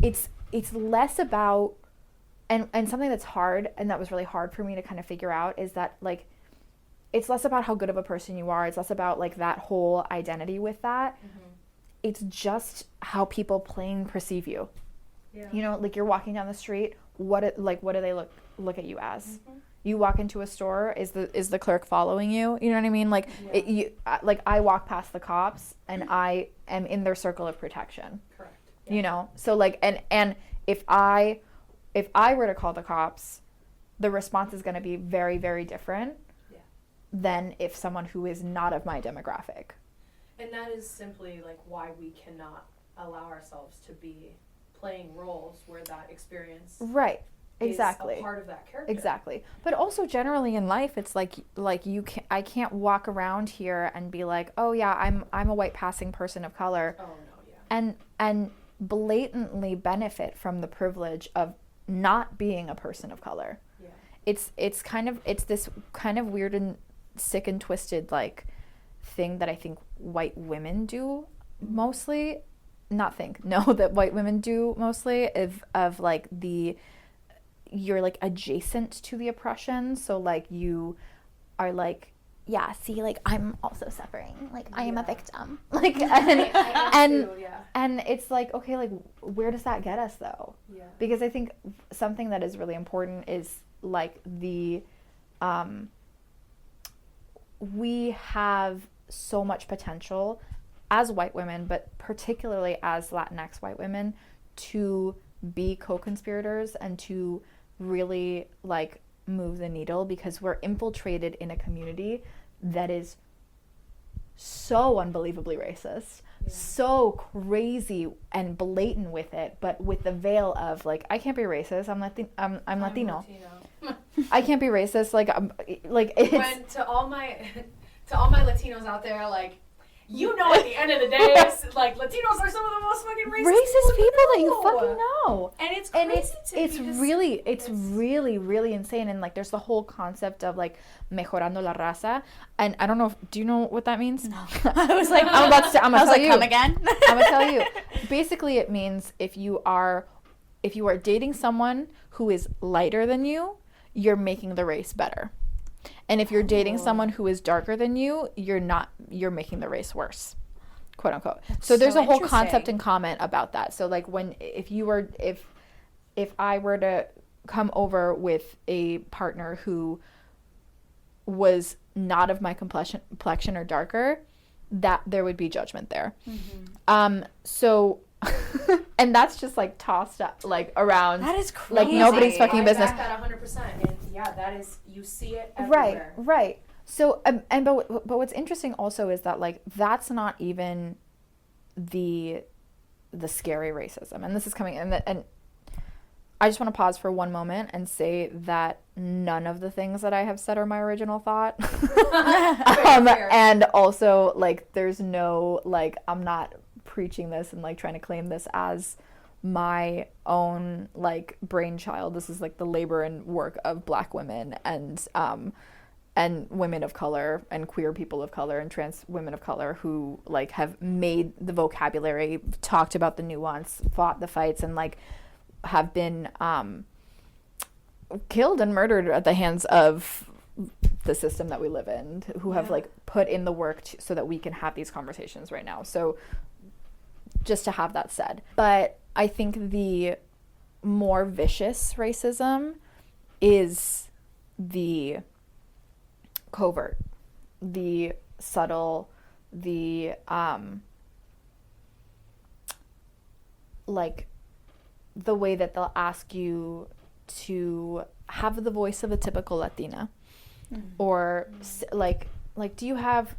it's less about and something that's hard, and that was really hard for me to kind of figure out, is that like it's less about how good of a person you are. It's less about like that whole identity with that. It's just how people plain perceive you. Yeah. You know, like you're walking down the street. What do they look at you as? You walk into a store. Is the clerk following you? You know what I mean? Like I walk past the cops, and I am in their circle of protection. Correct. Yeah. You know, so like and if I were to call the cops, the response is going to be very, very different than if someone who is not of my demographic. And that is simply like why we cannot allow ourselves to be playing roles where that experience Right. Exactly. is a part of that character. Exactly. But also generally in life, it's like I can't walk around here and be like, oh yeah, I'm a white passing person of color, Oh no, yeah. and blatantly benefit from the privilege of not being a person of color. Yeah. It's this kind of weird and sick and twisted like thing that I think white women do mostly. That white women do mostly of like you're like adjacent to the oppression, so like you are like, yeah, see, like I'm also suffering, like I am a victim, like and it's like, okay, like where does that get us though? Yeah. Because I think something that is really important is like we have so much potential as white women, but particularly as Latinx white women, to be co-conspirators and to really like move the needle, because we're infiltrated in a community that is so unbelievably racist, so crazy and blatant with it, but with the veil of like, I can't be racist, I'm Latino. I can't be racist, like it's When to all my Latinos out there, like, you know, at the end of the day, it's, like, Latinos are some of the most fucking racist people that you know. fucking know. And it's crazy it's really really insane. And like there's the whole concept of like mejorando la raza, and I don't know do you know what that means? No. I was like, I'm gonna tell you. come again? I'm gonna tell you. Basically it means if you are dating someone who is lighter than you, you're making the race better. And if you're dating someone who is darker than you, you're making the race worse, quote unquote. So there's a whole concept and comment about that. So like if I were to come over with a partner who was not of my complexion or darker, that there would be judgment there. So and that's just like tossed up like around. That is crazy. Like nobody's fucking business. I back that 100%. And yeah, that is, you see it everywhere. Right. So but what's interesting also is that like that's not even the scary racism, and this is coming, and I just want to pause for one moment and say that none of the things that I have said are my original thought. Fair. And also like there's no like, I'm not preaching this and like trying to claim this as my own like brainchild. This is like the labor and work of Black women and women of color and queer people of color and trans women of color who like have made the vocabulary, talked about the nuance, fought the fights, and like have been killed and murdered at the hands of the system that we live in, who have like put in the work so that we can have these conversations right now. So just to have that said. But I think the more vicious racism is the covert, the subtle, the like the way that they'll ask you to have the voice of a typical Latina, or like do you have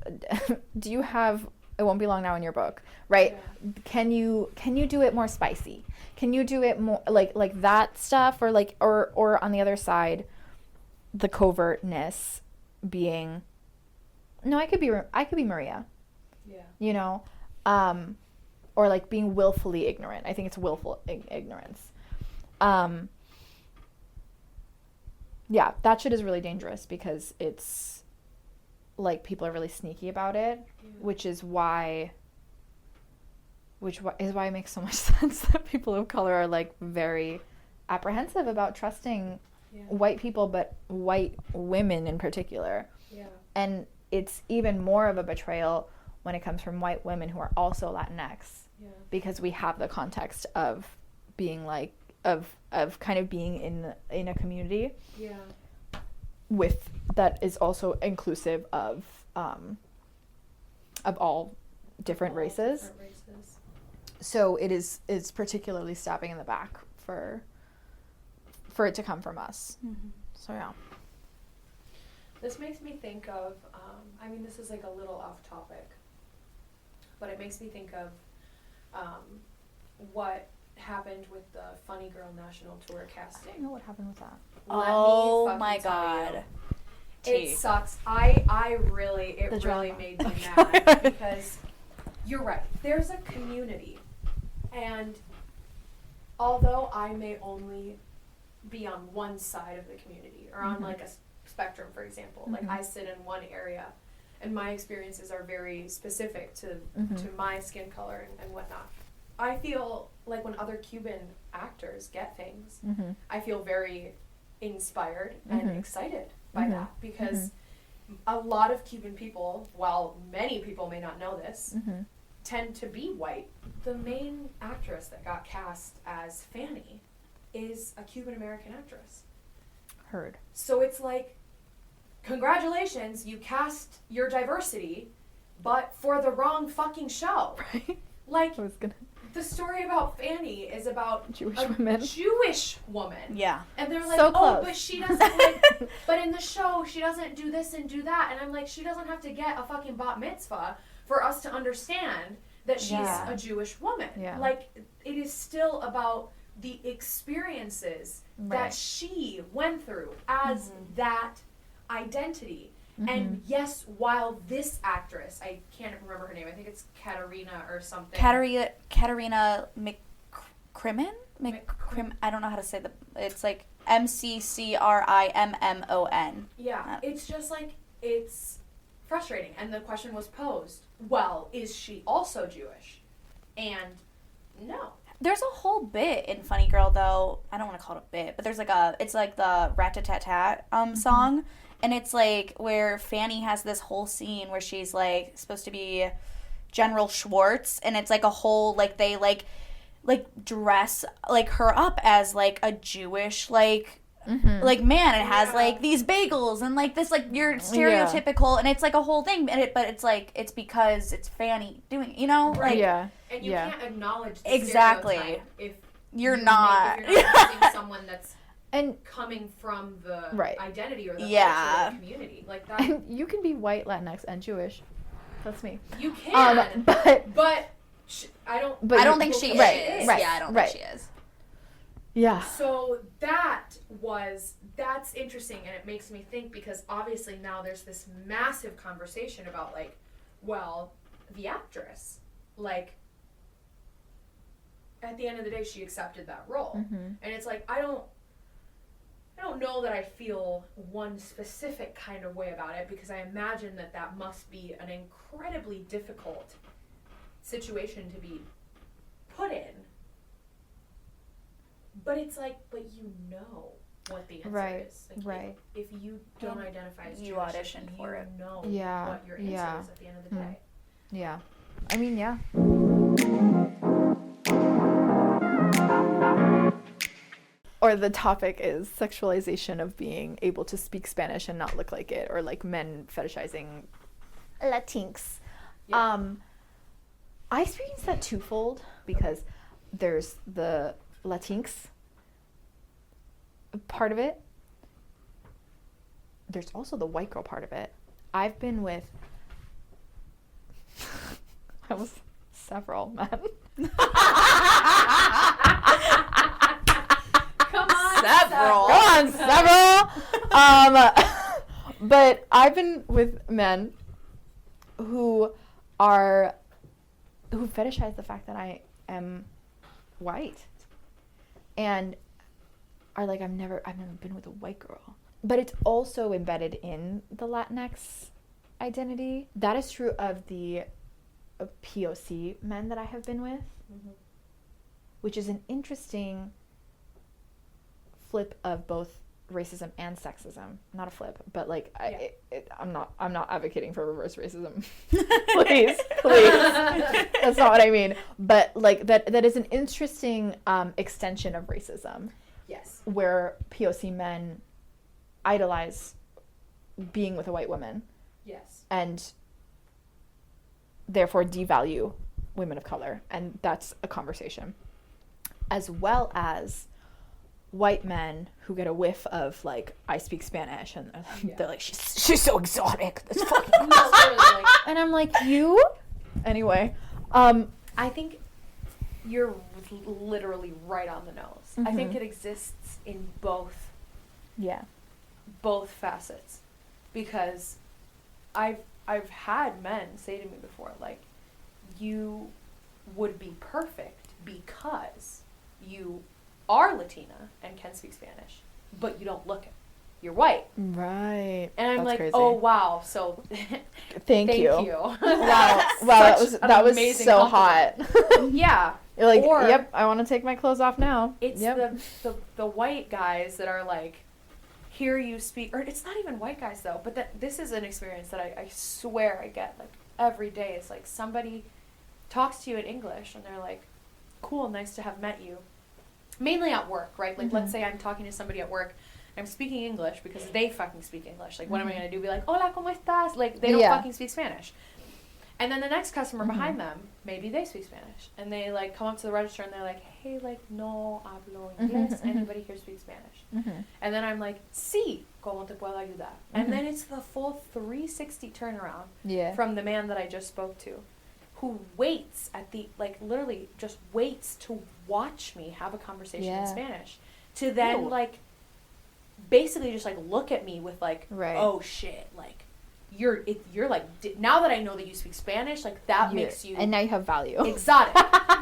It Won't Be Long Now in your book, right? Yeah. Can you do it more spicy? Can you do it more like that stuff, or like or on the other side, the covertness being, no, I could be Maria. Yeah. You know, or like being willfully ignorant. I think it's willful ignorance. Yeah, that shit is really dangerous because it's like people are really sneaky about it, which is why it makes so much sense that people of color are like very apprehensive about trusting white people, but white women in particular. Yeah. And it's even more of a betrayal when it comes from white women who are also Latinx, because we have the context of being like of kind of being in a community with that is also inclusive of all different races. So it's particularly stabbing in the back for it to come from us. So yeah. This makes me think of, I mean, this is like a little off topic, but it makes me think of what happened with the Funny Girl National Tour I don't casting. know what happened with that. Let me Oh fucking my tell you. god. It sucks. It really drama. made me mad because you're right. There's a community, and although I may only be on one side of the community or on like a spectrum, for example, like I sit in one area, and my experiences are very specific to my skin color and whatnot. I feel like when other Cuban actors get things, I feel very inspired and excited by that because a lot of Cuban people, while many people may not know this, tend to be white. The main actress that got cast as Fanny is a Cuban American actress. Heard. So it's like, congratulations, you cast your diversity, but for the wrong fucking show. Right. Like, I was gonna. the story about Fanny is about Jewish a women. Jewish woman. Yeah. And they're like, So oh, close. but she doesn't, like, but in the show, she doesn't do this and do that. And I'm like, she doesn't have to get a fucking bat mitzvah for us to understand that she's Yeah. a Jewish woman. Yeah. Like, it is still about the experiences that Right. she went through as that identity. And yes, while this actress, I can't remember her name, I think it's Katarina or something. Katarina McCrimmon? I don't know how to say it's like McCrimmon. Yeah, it's just like, it's frustrating. And the question was posed, well, is she also Jewish? And no. There's a whole bit in Funny Girl, though. I don't want to call it a bit, but there's it's like the Rat-a-tat-tat song. And it's like where Fanny has this whole scene where she's like supposed to be General Schwartz. And it's like a whole, like they like dress like her up as like a Jewish, like man. It has like these bagels and like this, like you're stereotypical. And it's like a whole thing. But it's like, it's because it's Fanny doing, you know? Right. Like, Yeah. And you can't acknowledge the Exactly. stereotype if You're not. If you're not using someone that's And coming from the Right. identity or the Yeah. culture of the community. Like that, you can be white, Latinx, and Jewish. That's me. you can. But I don't. But I don't you- think she right, is. right, Yeah, I don't right. think she is. yeah. So that's interesting, and it makes me think because obviously now there's this massive conversation about like, well, the actress, like, at the end of the day, she accepted that role, and it's like I don't know that I feel one specific kind of way about it because I imagine that must be an incredibly difficult situation to be put in. But it's like, but you know what the answer Right, is. Like, right. If you don't identify as You Jewish, auditioned you for it. know Yeah, what your answer yeah. is at the end of the day. Yeah. I mean, yeah. Or the topic is sexualization of being able to speak Spanish and not look like it, or like men fetishizing Latinx. Yeah. I experienced that twofold because there's the Latinx part of it. There's also the white girl part of it. I've been with I was several men. Come on, Several. Go on, several. But I've been with men who fetishize the fact that I am white, and are like, I've never been with a white girl. But it's also embedded in the Latinx identity. That is true of the POC men that I have been with, which is an interesting flip of both racism and sexism. Not a flip, but like I'm not advocating for reverse racism. please. That's not what I mean. But like that is an interesting extension of racism. Yes. Where POC men idolize being with a white woman. Yes. And therefore devalue women of color, and that's a conversation. As well as white men who get a whiff of like, I speak Spanish, and they're like, she's so exotic. That's fucking No, literally, like, and I'm like, you? Anyway, I think you're literally right on the nose. I think it exists in both facets, because I've had men say to me before, like, you would be perfect because you are Latina and can speak Spanish, but you don't look it. You're white. Right. And I'm That's like, crazy. oh wow, so Thank you. Wow. Wow, that was so hot. Yeah. You're like, Or- yep, I want to take my clothes off now. It's Yep. the white guys that are like, hear you speak, or it's not even white guys though, but this is an experience that I swear I get like every day. It's like somebody talks to you in English and they're like, cool, nice to have met you. Mainly at work, right? Like, let's say I'm talking to somebody at work, I'm speaking English because they fucking speak English. Like, what am I going to do? Be like, hola, ¿cómo estás? Like, they don't fucking speak Spanish. And then the next customer behind them, maybe they speak Spanish. And they, like, come up to the register and they're like, hey, like, no hablo inglés. Anybody here speaks Spanish? And then I'm like, sí, ¿cómo te puedo ayudar? And then it's the full 360 turnaround from the man that I just spoke to, who waits at the, like, literally just waits to watch me have a conversation in Spanish. To then, like, basically just, like, look at me with, like, oh, shit, like, you're like, now that I know that you speak Spanish, like, that makes you... And now you have value. Exotic.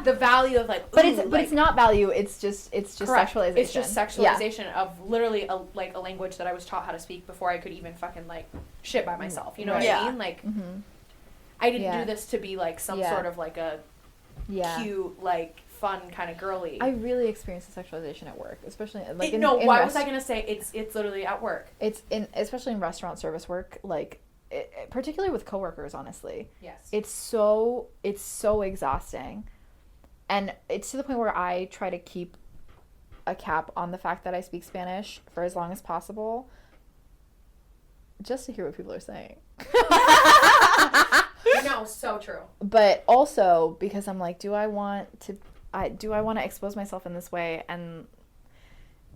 The value of, like, But ooh, it's not value, it's just correct. sexualization. It's just sexualization of literally, a language that I was taught how to speak before I could even fucking, like, shit by myself. You know what I mean? Like, I didn't do this to be, like, some sort of, like, a cute, like, fun kind of girly. I really experienced the sexualization at work, especially like why was I gonna say it's literally at work? It's especially in restaurant service work, like particularly with coworkers. Honestly, yes, it's so exhausting, and it's to the point where I try to keep a cap on the fact that I speak Spanish for as long as possible, just to hear what people are saying. No, so true. But also because I'm like, do I want to expose myself in this way and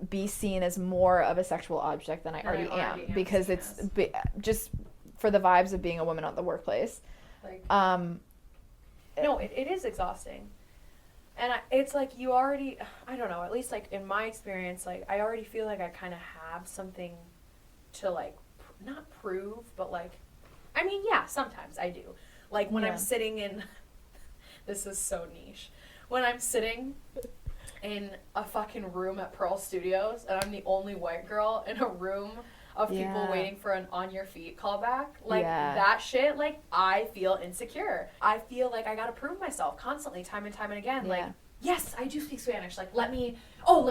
be seen as more of a sexual object than I already am? Because it's just for the vibes of being a woman at the workplace. Like, no, it is exhausting. And it's like you already, I don't know, at least like in my experience, like I already feel like I kind of have something to like, not prove, but like, I mean, yeah, sometimes I do. Like when I'm sitting in, this is so niche. When I'm sitting in a fucking room at Pearl Studios and I'm the only white girl in a room of people waiting for an on your feet callback, like that shit, like I feel insecure. I feel like I gotta prove myself constantly, time and time and again. Like, yes, I do speak Spanish. Like, let me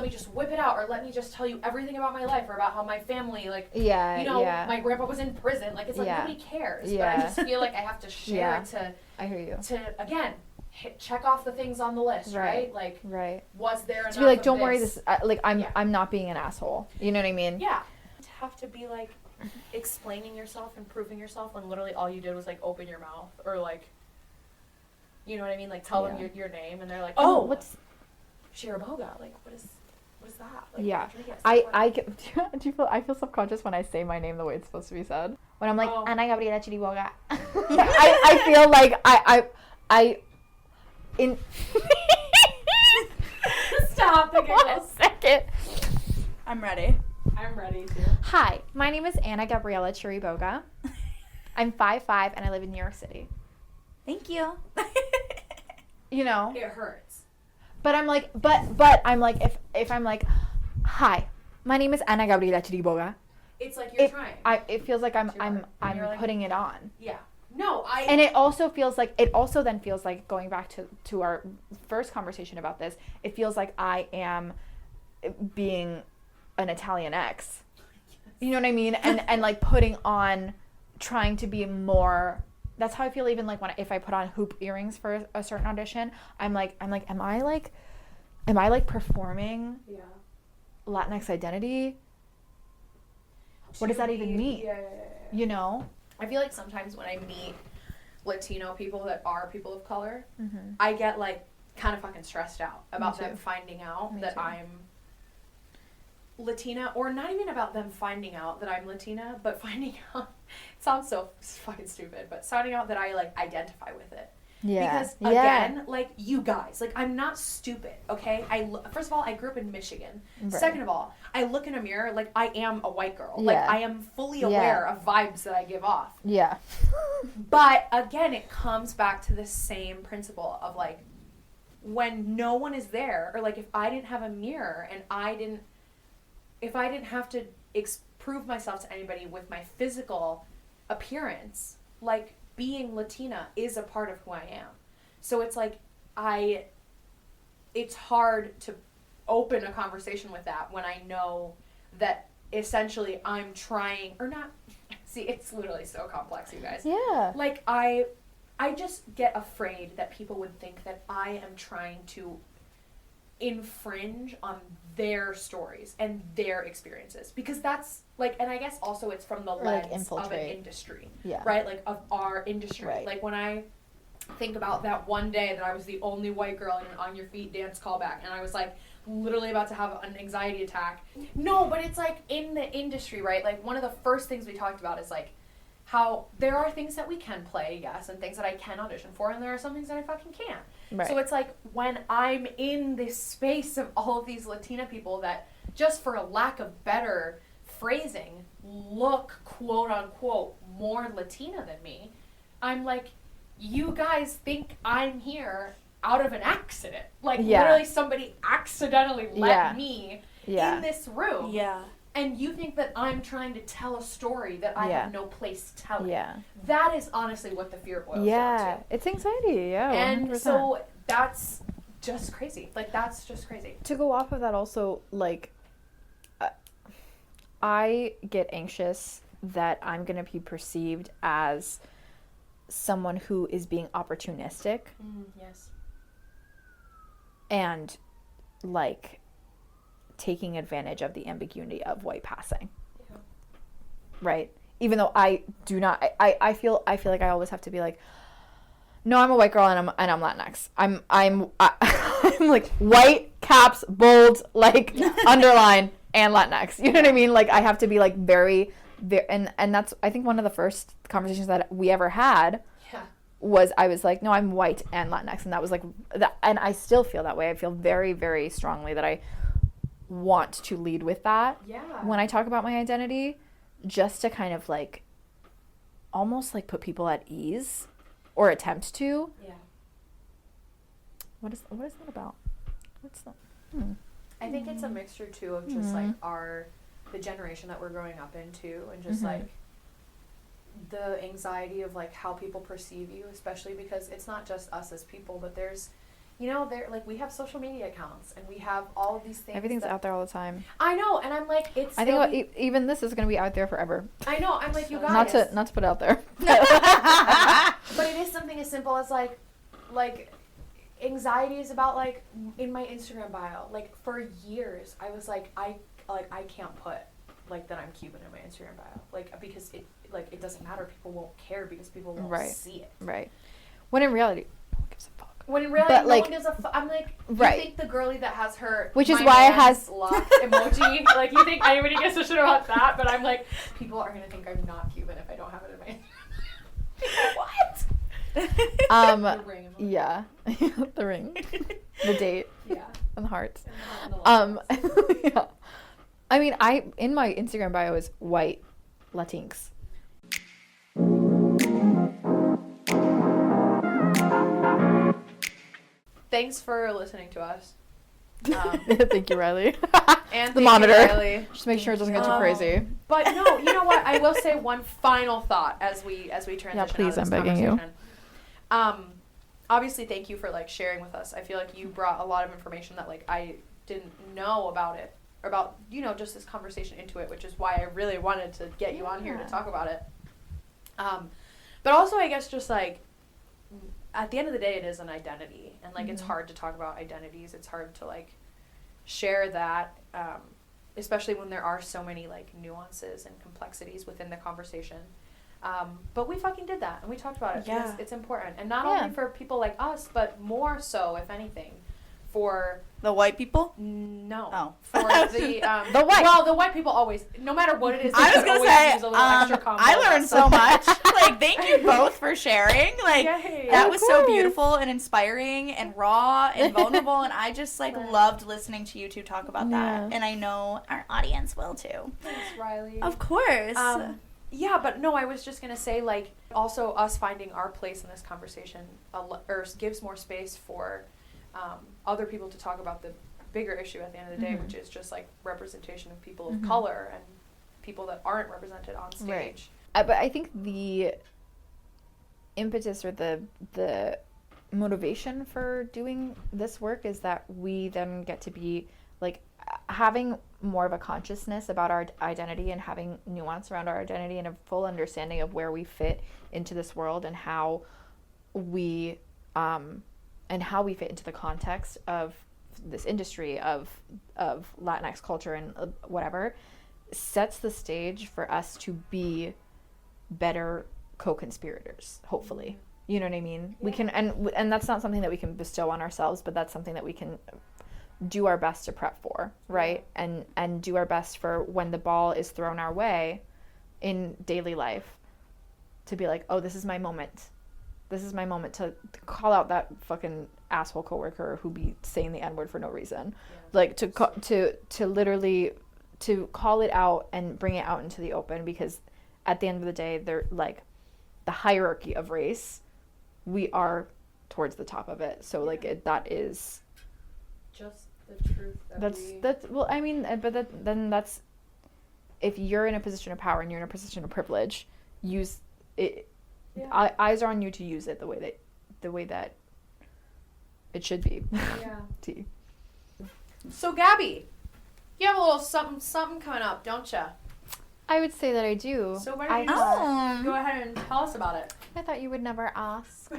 just whip it out, or let me just tell you everything about my life, or about how my family, like, my grandpa was in prison. Like, it's like nobody cares. But I just feel like I have to share to. I hear you. To again. Check off the things on the list, right? Like, was there enough to be like, don't of worry, this? I'm not being an asshole. You know what I mean? Yeah. To have to be like explaining yourself and proving yourself when literally all you did was like open your mouth or like, you know what I mean? Like tell them your name and they're like, oh, what's Chiriboga? Like, what is that? Like, I feel subconscious when I say my name the way it's supposed to be said. When I'm like, Ana Gabriela Chiriboga. I feel like I Stop the giggles. Second. I'm ready. I'm ready too. Hi, my name is Ana Gabriela Chiriboga. I'm 5'5" and I live in New York City. Thank you. You know? It hurts. But I'm like, but I'm like, if I'm like, hi, my name is Ana Gabriela Chiriboga. It's like you're trying. It feels like I'm like, putting it on. Yeah. No, And it also then feels like going back to our first conversation about this, it feels like I am being an Italian ex. You know what I mean? And like putting on, trying to be more. That's how I feel even like if I put on hoop earrings for a certain audition, I'm like, am I like performing Latinx identity? What does that even mean? Yeah. You know? I feel like sometimes when I meet Latino people that are people of color, I get like kind of fucking stressed out about them finding out that I'm Latina, or not even about them finding out that I'm Latina, but finding out, it sounds so fucking stupid, but finding out that I like identify with it. Yeah. Because again, like, you guys, like, I'm not stupid, okay? First of all, I grew up in Michigan. Right. Second of all, I look in a mirror, like, I am a white girl. Like, I am fully aware of vibes that I give off. Yeah. But again, it comes back to the same principle of, like, when no one is there, or like if I didn't have a mirror and if I didn't have to prove myself to anybody with my physical appearance, like, being Latina is a part of who I am. So it's like it's hard to open a conversation with that when I know that essentially I'm trying, or not, see, it's literally so complex, you guys. Yeah. Like, I just get afraid that people would think that I am trying to infringe on their stories and their experiences, because that's, like, and I guess also it's from the lens of an industry, right? Like, of our industry. Right. Like, when I think about that one day that I was the only white girl in an On Your Feet dance callback, and I was, like, literally about to have an anxiety attack. No, but it's, like, in the industry, right? Like, one of the first things we talked about is, like, how there are things that we can play, yes, and things that I can audition for, and there are some things that I fucking can't. Right. So it's like, when I'm in this space of all of these Latina people that, just for a lack of better phrasing, look, quote unquote, more Latina than me, I'm like, you guys think I'm here out of an accident. Like, literally somebody accidentally let me in this room. Yeah. And you think that I'm trying to tell a story that I have no place telling. Yeah. That is honestly what the fear boils down to. It's anxiety, 100%. And so that's just crazy. Like, that's just crazy. To go off of that also, like, I get anxious that I'm going to be perceived as someone who is being opportunistic. Yes. And, like, taking advantage of the ambiguity of white passing. Yeah. Right? Even though I do not, I feel like I always have to be like, no, I'm a white girl and I'm Latinx. I'm like white, caps, bold, like underline, and Latinx. You know what I mean? Like, I have to be like very, and that's, I think, one of the first conversations that we ever had was, I was like, no, I'm white and Latinx, and that was like that, and I still feel that way. I feel very, very strongly that I want to lead with that when I talk about my identity, just to kind of like almost like put people at ease, or attempt to. What is that about? What's that? I think it's a mixture too of just like the generation that we're growing up into, and just like the anxiety of like how people perceive you, especially because it's not just us as people, but there's, you know, like, we have social media accounts, and we have all of these things. Everything's out there all the time. I know, and I'm like, it's. I think even this is going to be out there forever. I know, I'm like, you guys. Not to put out there. But it is something as simple as like anxiety is about, like, in my Instagram bio. Like, for years, I was like, I can't put like that I'm Cuban in my Instagram bio, like, because it doesn't matter. People won't care because people won't see it. Right. When in reality, no one gives a fuck. When in reality, no one gives a fuck. I'm like, you think the girlie that has her, which is why it has lock emoji, like, you think anybody gives a shit about that? But I'm like, people are gonna think I'm not Cuban if I don't have it in my what? The ring emoji. Yeah. The ring. The date. Yeah. And the hearts. And the yeah. I mean, in my Instagram bio is white Latinx. Thanks for listening to us. Thank you, Riley. And the monitor. Riley. Just make sure it doesn't get too crazy. But no, you know what? I will say one final thought as we transition. Yeah, please, out of this I'm begging you. Obviously, thank you for like sharing with us. I feel like you brought a lot of information that like I didn't know about it, or about, you know, just this conversation into it, which is why I really wanted to get you on here to talk about it. But also, I guess, just like, at the end of the day, it is an identity, and like it's hard to talk about identities. It's hard to like share that, especially when there are so many like nuances and complexities within the conversation. But we fucking did that, and we talked about it because it's important, and not only for people like us, but more so, if anything, for The white people? no. Oh. For the The white. Well, the white people always, no matter what it is, they I was should gonna always say, use a little extra combo. I learned so much. Like, thank you both for sharing. Like, Yay. that Of was so course. beautiful and inspiring and raw and vulnerable, and I just, like, loved listening to you two talk about that. Yeah. And I know our audience will, too. Thanks, Riley. Of course. Yeah, but no, I was just gonna say, like, also us finding our place in this conversation gives more space for other people to talk about the bigger issue at the end of the day, which is just like representation of people of color and people that aren't represented on stage. Right. But I think the impetus or the motivation for doing this work is that we then get to be like having more of a consciousness about our identity and having nuance around our identity and a full understanding of where we fit into this world and how we fit into the context of this industry of Latinx culture and whatever sets the stage for us to be better co-conspirators, hopefully. You know what I mean? Yeah. We can, and that's not something that we can bestow on ourselves, but that's something that we can do our best to prep for, right? And do our best for when the ball is thrown our way in daily life to be like, oh, this is my moment. This is my moment to call out that fucking asshole coworker who be saying the N-word for no reason. Yeah. Like to literally to call it out and bring it out into the open, because at the end of the day, they're like the hierarchy of race, we are towards the top of it. So like that is just the truth. That's well, I mean, but then that's, if you're in a position of power and you're in a position of privilege, use it. Yeah. Eyes are on you to use it the way that it should be. Yeah. So Gabi, you have a little something coming up, don't you? I would say that I do. So why don't you go ahead and tell us about it? I thought you would never ask.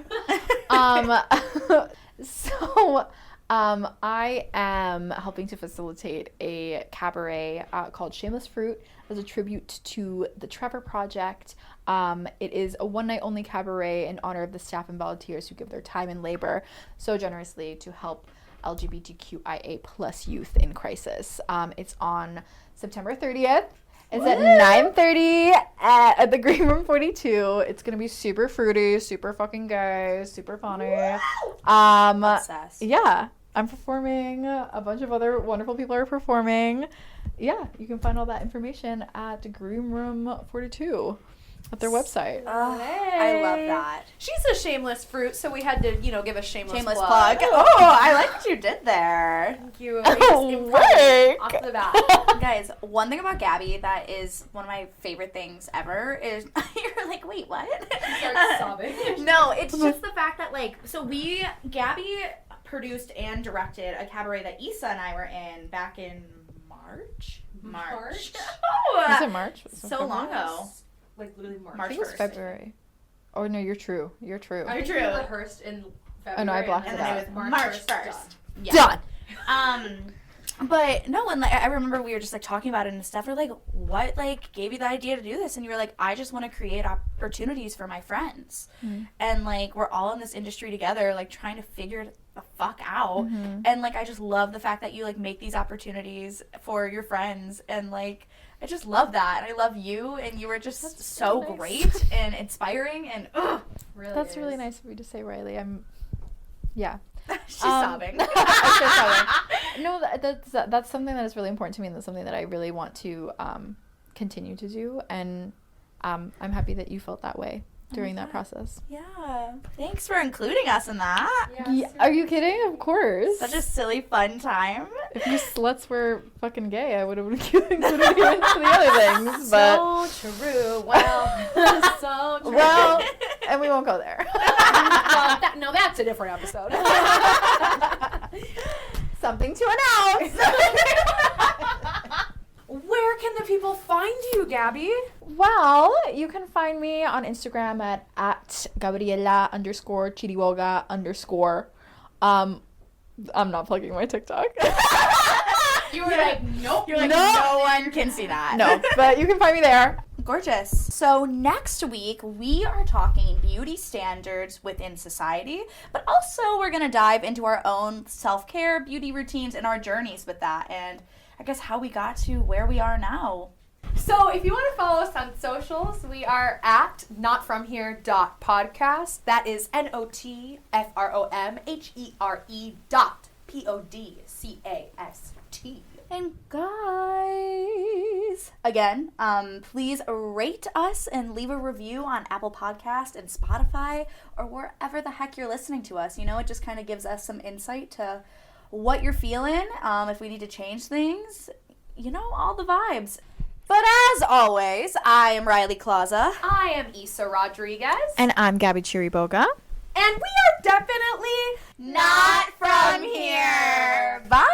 So I am helping to facilitate a cabaret called Shameless Fruit as a tribute to the Trevor Project. It is a one-night only cabaret in honor of the staff and volunteers who give their time and labor so generously to help LGBTQIA plus youth in crisis. It's on September 30th. It's at 9:30 at the Green Room 42. It's gonna be super fruity, super fucking gay, super funny. Obsessed. Yeah, I'm performing. A bunch of other wonderful people are performing. Yeah, you can find all that information at Green Room 42 at their website. I love that. She's a shameless fruit, so we had to, give a shameless plug. Oh, I like what you did there. Thank you. Work. Off the bat. Guys, one thing about Gabi that is one of my favorite things ever is you're like, wait, what? She starts sobbing. No, it's just the fact that Gabi produced and directed a cabaret that Isa and I were in back in March. Oh, Is it March? So long ago. Like literally March. I think it's February. Oh no, you're true. You're true. I think we rehearsed in February. Oh no, I blocked it and out. then it was March 1st. Done. Yeah. Done. But no, and I remember we were just talking about it and stuff. We're like, what gave you the idea to do this? And you were like, I just want to create opportunities for my friends. Mm-hmm. And we're all in this industry together, trying to figure the fuck out. Mm-hmm. And I just love the fact that you make these opportunities for your friends. And I just love that. And I love you, and you were just so nice. Great and inspiring, and really that's is. really nice of you to say, Riley. Yeah. She's sobbing. No, that's something that is really important to me, and that's something that I really want to continue to do, and I'm happy that you felt that way during that process. Yeah. Thanks for including us in that. Yeah, are you kidding? Of course. Such a silly, fun time. If you sluts were fucking gay, I would have included you into the other things. But so true. Well, so true. Well, and we won't go there. No, that's a different episode. Something to announce. Where can the people find you, Gabi? Well, you can find me on Instagram at Gabriela _Chiriboga _. I'm not plugging my TikTok. You were like, nope. You're like, No. no one can see that. No, but you can find me there. Gorgeous. So next week we are talking beauty standards within society, but also we're going to dive into our own self-care, beauty routines, and our journeys with that, and I guess how we got to where we are now. So if you want to follow us on socials, we are at notfromhere.podcast. That is NOTFROMHERE.PODCAST. And guys, again, please rate us and leave a review on Apple Podcast and Spotify or wherever the heck you're listening to us. You know, it just kind of gives us some insight to what you're feeling, if we need to change things, you know, all the vibes. But as always, I am Riley Klauza. I am Isa Rodriguez. And I'm Gabi Chiriboga. And we are definitely Not from here. Bye.